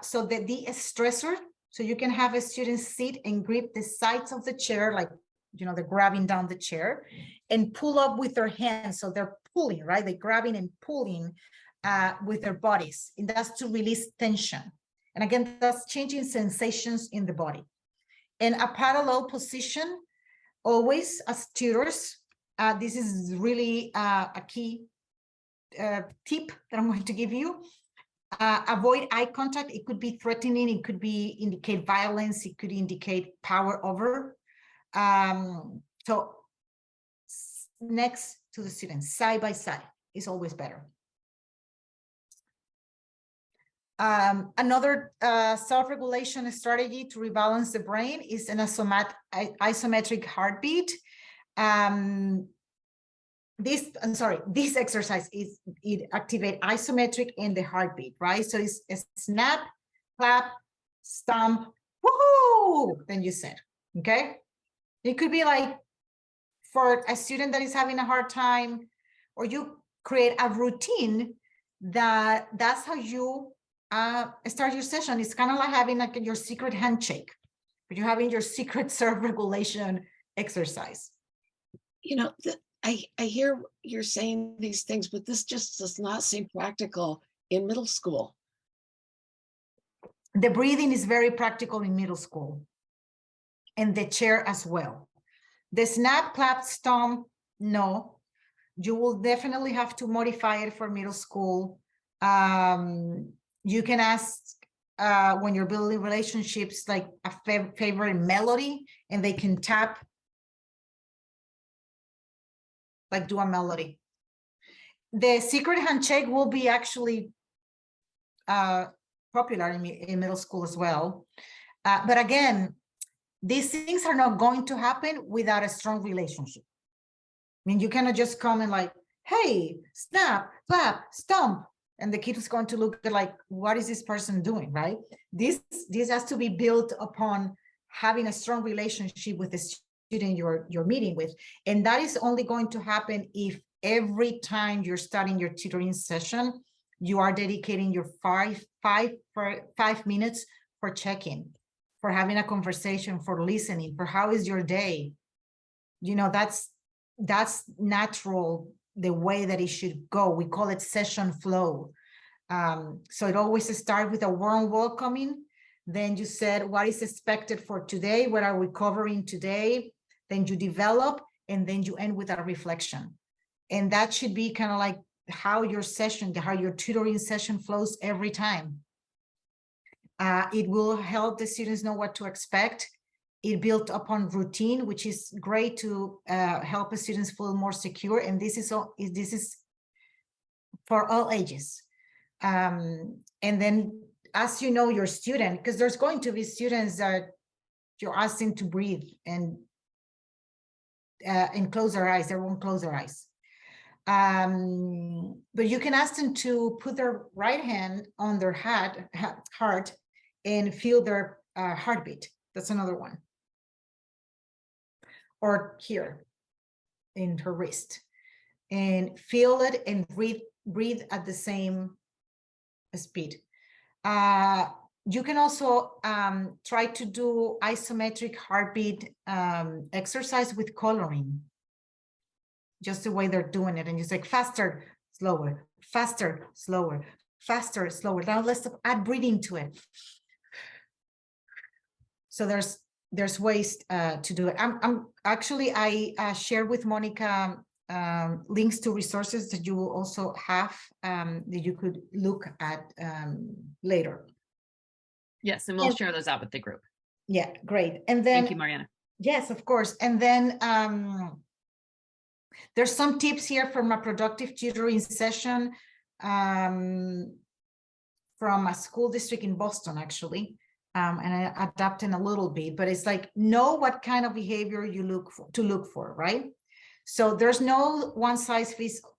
So the de-stressor. So you can have a student sit and grip the sides of the chair, like, they're grabbing down the chair and pull up with their hands. So they're pulling, right? They're grabbing and pulling with their bodies. And that's to release tension. And again, that's changing sensations in the body. And a parallel position, always as tutors, this is really a key tip that I'm going to give you. Avoid eye contact. It could be threatening. It could be indicate violence. It could indicate power over. So next to the student, side by side, is always better. Another self-regulation strategy to rebalance the brain is an isometric heartbeat. This exercise it activates isometric and the heartbeat, right? So it's a snap, clap, stomp, woohoo, then you said, okay? It could be like for a student that is having a hard time, or you create a routine that's how you start your session. It's kind of like having like your secret handshake, but you're having your secret self-regulation exercise. I hear you're saying these things, but this just does not seem practical in middle school. The breathing is very practical in middle school, and the chair as well. The snap, clap, stomp, no. You will definitely have to modify it for middle school. You can ask when you're building relationships, like a favorite melody, and they can tap, like do a melody. The secret handshake will be actually popular in middle school as well. But again, these things are not going to happen without a strong relationship. I mean, you cannot just come and like, hey, snap, clap, stomp, and the kid is going to look at like, what is this person doing, right? This has to be built upon having a strong relationship with the student you're meeting with. And that is only going to happen if every time you're starting your tutoring session, you are dedicating your 5 minutes for check-in, for having a conversation, for listening, for how is your day. You know, that's natural, the way that it should go. We call it session flow. So it always starts with a warm welcoming. Then you said, what is expected for today? What are we covering today? Then you develop, and then you end with a reflection. And that should be kind of like how your session, how your tutoring session flows every time. It will help the students know what to expect. It built upon routine, which is great to help the students feel more secure. And this is for all ages. And then, as you know, your student, because there's going to be students that you're asking to breathe and close their eyes. They won't close their eyes. But you can ask them to put their right hand on their heart and feel their heartbeat. That's another one. Or here in her wrist, and feel it and breathe at the same speed. You can also try to do isometric heartbeat exercise with coloring, just the way they're doing it. And you say faster, slower, faster, slower, faster, slower. Now let's add breathing to it. So there's ways to do it. I shared with Monica links to resources that you will also have that you could look at later. Yes, and we'll share those out with the group. Yeah, great. And then, Thank you, Mariana. yes, of course. And then there's some tips here from a productive tutoring session from a school district in Boston, actually. And I adapted a little bit, but it's like, know what kind of behavior you look for, right? So there's no one size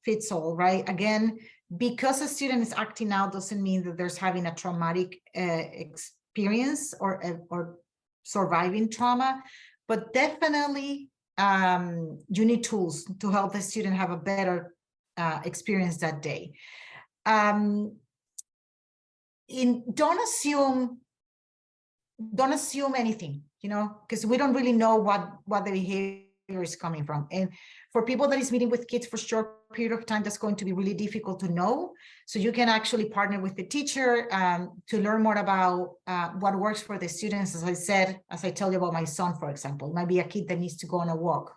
fits all, right? Again, because a student is acting out doesn't mean that there's having a traumatic experience or surviving trauma, but definitely you need tools to help the student have a better experience that day. Don't assume anything, you know, because we don't really know what the behavior is coming from. And for people that is meeting with kids for short period of time, that's going to be really difficult to know. So you can actually partner with the teacher to learn more about what works for the students. As I tell you about my son, for example, it might be a kid that needs to go on a walk.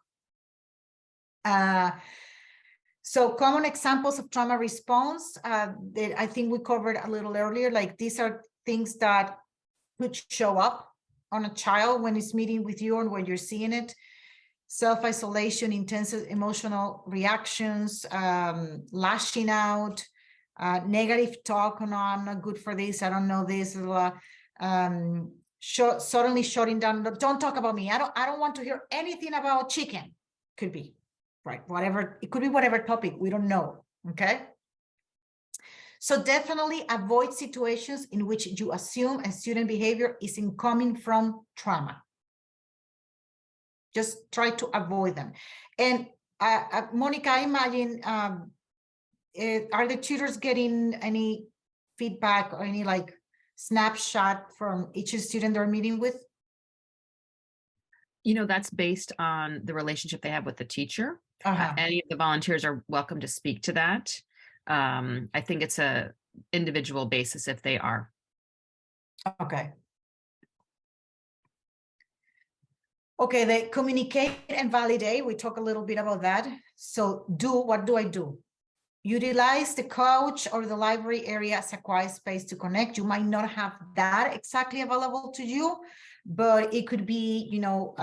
So common examples of trauma response that I think we covered a little earlier, like these are things that could show up on a child when it's meeting with you and when you're seeing it. Self-isolation, intense emotional reactions, lashing out, negative talk, no, I'm not good for this, I don't know this, suddenly shutting down, don't talk about me, I don't want to hear anything about chicken, could be, right, whatever, it could be whatever topic, we don't know, okay? So definitely avoid situations in which you assume a student behavior is coming from trauma. Just try to avoid them. And Monica, I imagine, are the tutors getting any feedback or any like snapshot from each student they're meeting with? You know, that's based on the relationship they have with the teacher. Any of the volunteers are welcome to speak to that. I think it's a individual basis if they are. Okay. Okay, they communicate and validate. We talk a little bit about that. So what do I do? Utilize the couch or the library area as a quiet space to connect. You might not have that exactly available to you, but it could be, you know,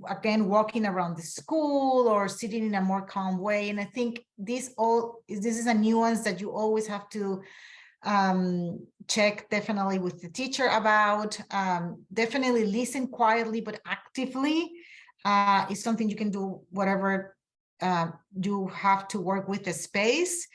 again, walking around the school or sitting in a more calm way. And I think this is a nuance that you always have to check definitely with the teacher about. Definitely listen quietly but actively is something you can do whatever you have to work with the space.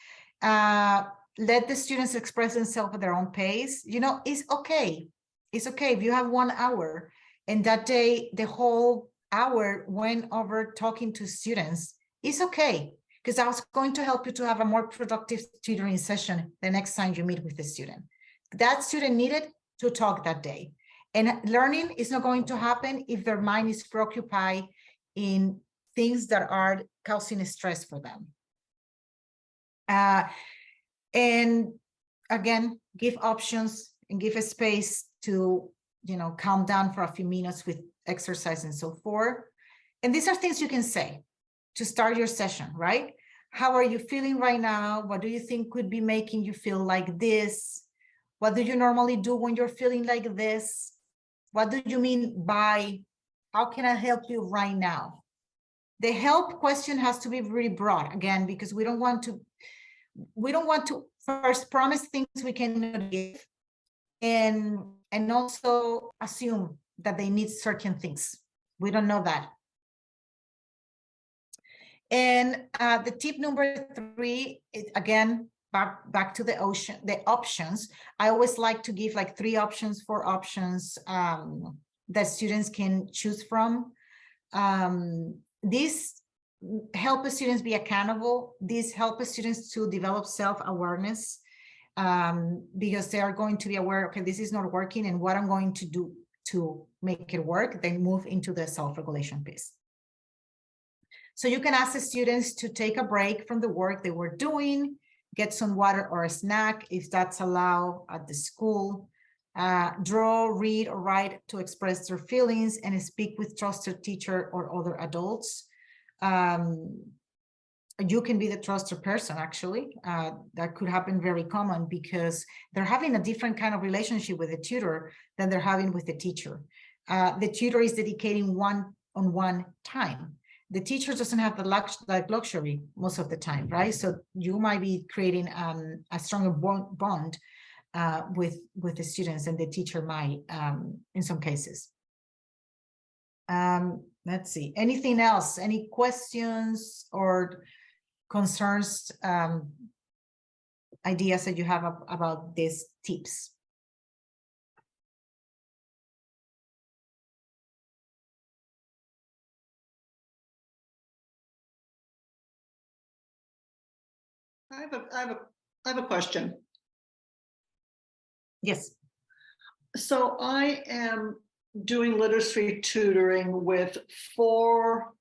Let the students express themselves at their own pace. You know, it's okay. It's okay if you have 1 hour and that day the whole hour went over talking to students. It's okay, because I was going to help you to have a more productive tutoring session the next time you meet with the student. That student needed to talk that day. And learning is not going to happen if their mind is preoccupied in things that are causing stress for them. And again, give options and give a space to, calm down for a few minutes with exercise and so forth. And these are things you can say to start your session, right? How are you feeling right now? What do you think could be making you feel like this? What do you normally do when you're feeling like this? What do you mean by, how can I help you right now? The help question has to be really broad, again, because we don't want to first promise things we cannot give, and also assume that they need certain things. We don't know that. And the tip number 3 is, again, back to the options. I always like to give like 3 options, 4 options that students can choose from. These help students be accountable. These help students to develop self-awareness, because they are going to be aware, okay, this is not working, and what I'm going to do to make it work. They move into the self-regulation piece. So you can ask the students to take a break from the work they were doing, get some water or a snack, if that's allowed at the school, draw, read, or write to express their feelings, and speak with trusted teacher or other adults. You can be the trusted person, actually. That could happen very common because they're having a different kind of relationship with the tutor than they're having with the teacher. The tutor is dedicating one-on-one time. The teacher doesn't have the luxury most of the time, right? So you might be creating a stronger bond with the students than the teacher might in some cases. Let's see, anything else? Any questions or concerns, ideas that you have about these tips? I have a question. Yes. So I am doing literacy tutoring with 4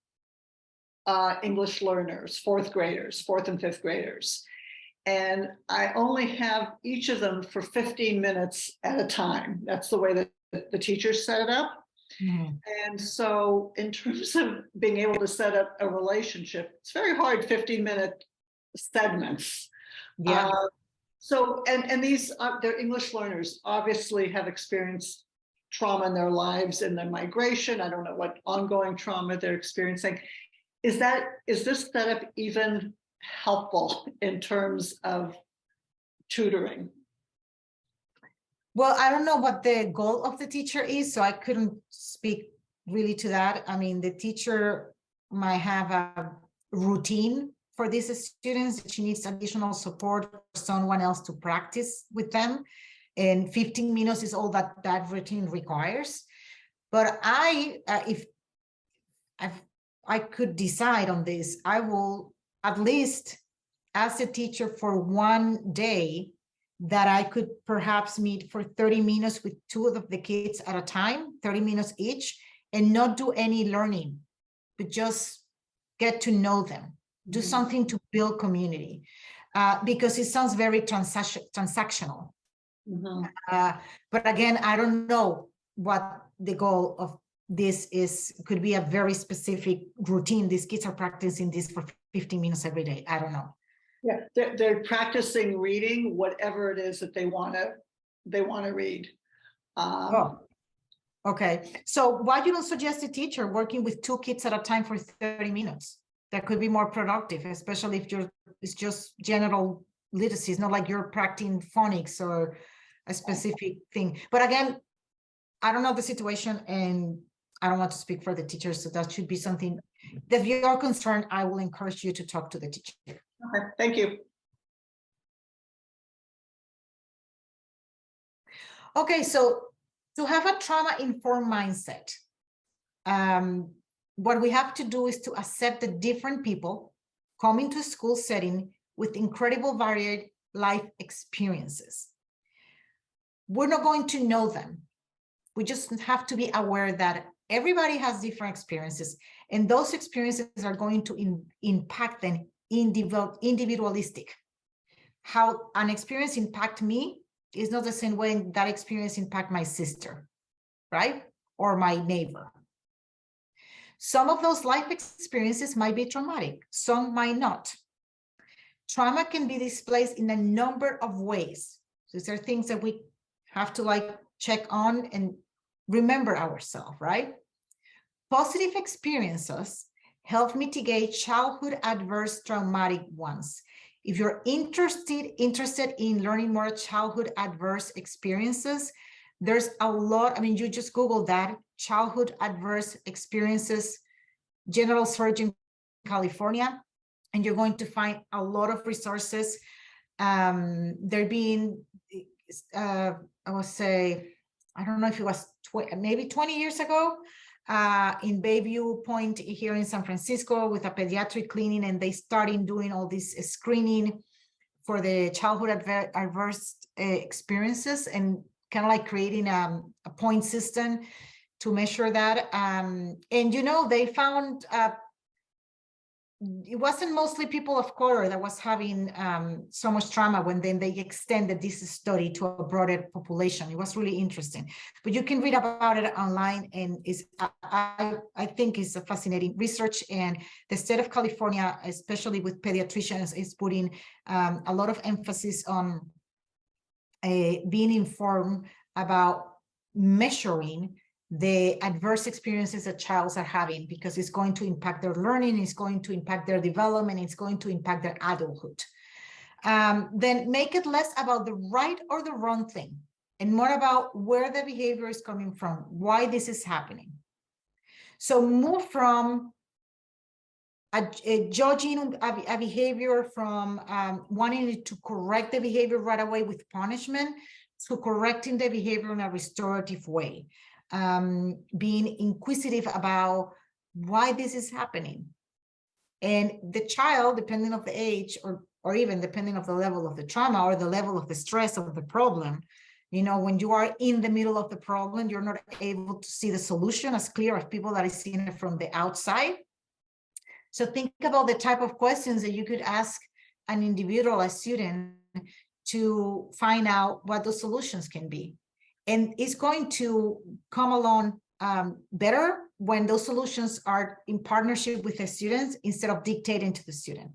English learners, 4th graders, 4th and 5th graders. And I only have each of them for 15 minutes at a time. That's the way that the teachers set it up. Mm-hmm. And so in terms of being able to set up a relationship, it's very hard, 15-minute segments. Yeah. So, and these, they're English learners, obviously have experienced trauma in their lives and their migration. I don't know what ongoing trauma they're experiencing. Is this setup even helpful in terms of tutoring? Well, I don't know what the goal of the teacher is, so I couldn't speak really to that. I mean, the teacher might have a routine for these students. She needs additional support for someone else to practice with them. And 15 minutes is all that routine requires. But if I could decide on this, I will at least ask the teacher for one day that I could perhaps meet for 30 minutes with 2 of the kids at a time, 30 minutes each, and not do any learning, but just get to know them, do something to build community, because it sounds very transactional. Mm-hmm. But again, I don't know what the goal of this is. Could be a very specific routine. These kids are practicing this for 15 minutes every day. I don't know. Yeah, they're practicing reading whatever it is that they want to read. Okay. So why you don't suggest a teacher working with 2 kids at a time for 30 minutes? That could be more productive, especially if it's just general literacy. It's not like you're practicing phonics or a specific thing. But again, I don't know the situation, and I don't want to speak for the teachers. So that should be something that if you're concerned, I will encourage you to talk to the teacher. Okay, thank you. Okay, so to have a trauma-informed mindset, what we have to do is to accept the different people coming to a school setting with incredible varied life experiences. We're not going to know them. We just have to be aware that everybody has different experiences, and those experiences are going to impact them individualistic. How an experience impact me is not the same way that experience impact my sister, right? Or my neighbor. Some of those life experiences might be traumatic, some might not. Trauma can be displayed in a number of ways. These are things that we have to like check on and remember ourselves, right? Positive experiences help mitigate childhood adverse traumatic ones. If you're interested in learning more childhood adverse experiences, there's a lot. I mean, you just Google that, childhood adverse experiences, general surgeon, California, and you're going to find a lot of resources. There being, I would say, I don't know if it was maybe 20 years ago, in Bayview Point here in San Francisco with a pediatric clinic, and they started doing all this screening for the childhood adverse experiences, and kind of like creating a point system to measure that. And, you know, they found it wasn't mostly people of color that was having so much trauma when then they extended this study to a broader population. It was really interesting, but you can read about it online, and I think it's a fascinating research. And the state of California, especially with pediatricians, is putting a lot of emphasis on being informed about measuring the adverse experiences that childs are having, because it's going to impact their learning, it's going to impact their development, it's going to impact their adulthood. Then make it less about the right or the wrong thing, and more about where the behavior is coming from, why this is happening. So move from judging a behavior, from wanting to correct the behavior right away with punishment, to correcting the behavior in a restorative way. Being inquisitive about why this is happening. And the child, depending on the age, or even depending on the level of the trauma or the level of the stress of the problem, you know, when you are in the middle of the problem, you're not able to see the solution as clear as people that are seeing it from the outside. So think about the type of questions that you could ask an individual, a student, to find out what those solutions can be. And it's going to come along better when those solutions are in partnership with the students instead of dictating to the student.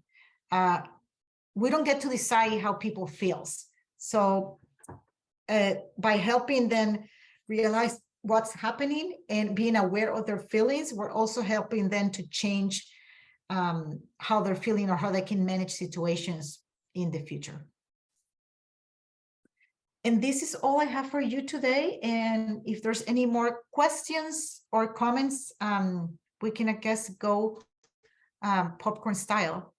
We don't get to decide how people feels. So by helping them realize what's happening and being aware of their feelings, we're also helping them to change how they're feeling or how they can manage situations in the future. And this is all I have for you today. And if there's any more questions or comments, we can, I guess, go popcorn style.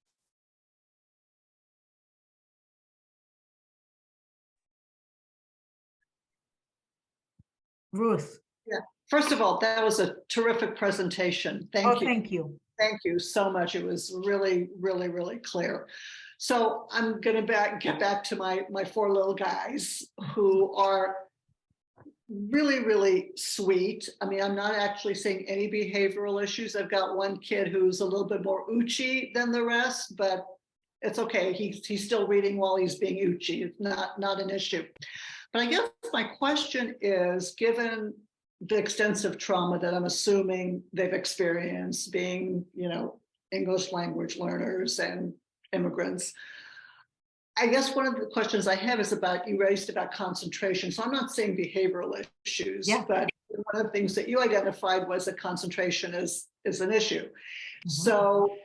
Ruth. Yeah, first of all, that was a terrific presentation. Thank you. Thank you. Thank you so much. It was really, really, really clear. So I'm going to get back to my four little guys who are really, really sweet. I mean, I'm not actually seeing any behavioral issues. I've got one kid who's a little bit more Uchi than the rest, but it's okay. He's still reading while he's being Uchi. It's not an issue. But I guess my question is, given the extensive trauma that I'm assuming they've experienced, being, you know, English language learners and immigrants, I guess one of the questions I have is about, you raised about concentration. So I'm not saying behavioral issues, but one of the things that you identified was that concentration is an issue. Mm-hmm. So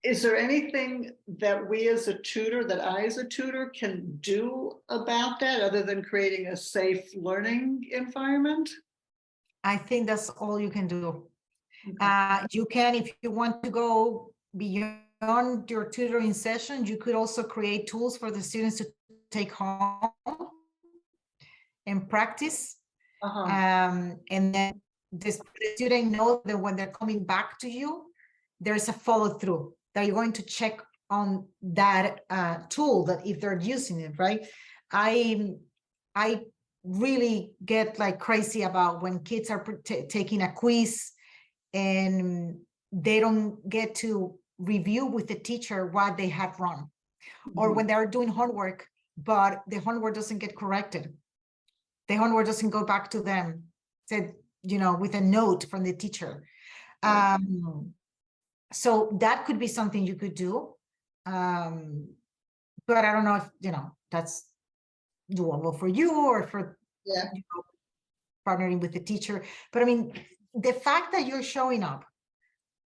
is there anything that we as a tutor, that I as a tutor can do about that other than creating a safe learning environment? I think that's all you can do. Okay. You can, if you want to go beyond your tutoring session, you could also create tools for the students to take home and practice. And then the student knows that when they're coming back to you, there's a follow through, that you're going to check on that tool, that if they're using it, right? I really get like crazy about when kids are taking a quiz and they don't get to review with the teacher what they had wrong, or when they're doing homework, but the homework doesn't get corrected. The homework doesn't go back to them, said, with a note from the teacher. Right. So that could be something you could do. But I don't know if, that's doable for you or for Yeah. partnering with the teacher. But I mean, the fact that you're showing up,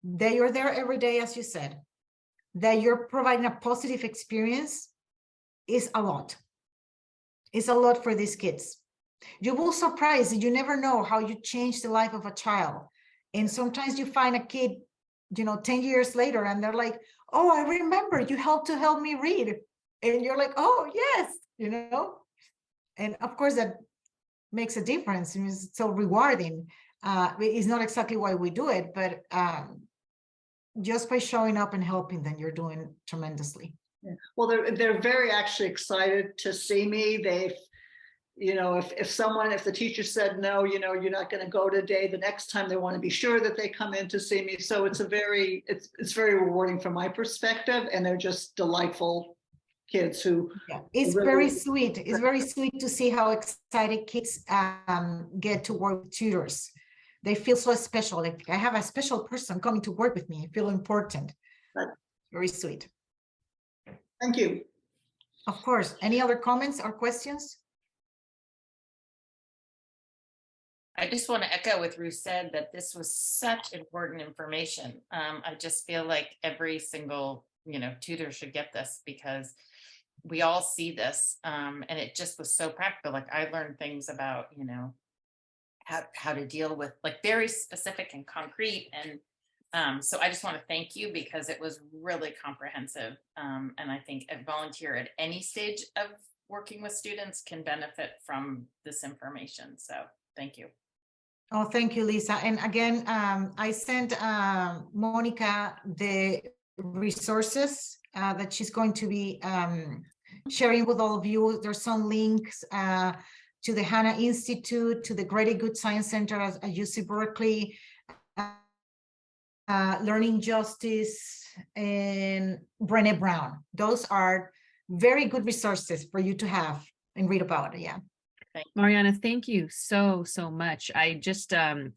that you're there every day, as you said, that you're providing a positive experience is a lot. It's a lot for these kids. You will surprise, you never know how you change the life of a child. And sometimes you find a kid, 10 years later, and they're like, oh, I remember you helped me read. And you're like, oh, yes, And of course, that makes a difference. It's so rewarding. It's not exactly why we do it, but just by showing up and helping, then you're doing tremendously. Yeah. Well, they're very actually excited to see me. They've, if the teacher said, no, you're not going to go today, the next time they want to be sure that they come in to see me. So it's very rewarding from my perspective. And they're just delightful kids who. Yeah, it's really, very sweet. It's very sweet to see how excited kids get to work with tutors. They feel so special. Like, I have a special person coming to work with me. I feel important. Right. Very sweet. Thank you. Of course. Any other comments or questions? I just want to echo what Ruth said, that this was such important information. I just feel like every single, tutor should get this, because we all see this, and it just was so practical. Like, I learned things about, how to deal with, like, very specific and concrete. And so I just want to thank you, because it was really comprehensive. And I think a volunteer at any stage of working with students can benefit from this information. So thank you. Oh, thank you, Lisa. And again, I sent Monica the resources that she's going to be sharing with all of you. There's some links to the Hannah Institute, to the Grady Good Science Center at UC Berkeley, Learning Justice, and Brené Brown. Those are very good resources for you to have and read about. Yeah. Mariana, thank you so much. I just a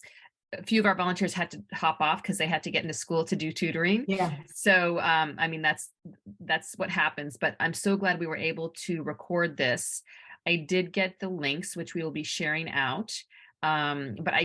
few of our volunteers had to hop off because they had to get into school to do tutoring. Yeah. So I mean, that's what happens, but I'm so glad we were able to record this. I did get the links, which we will be sharing out. But I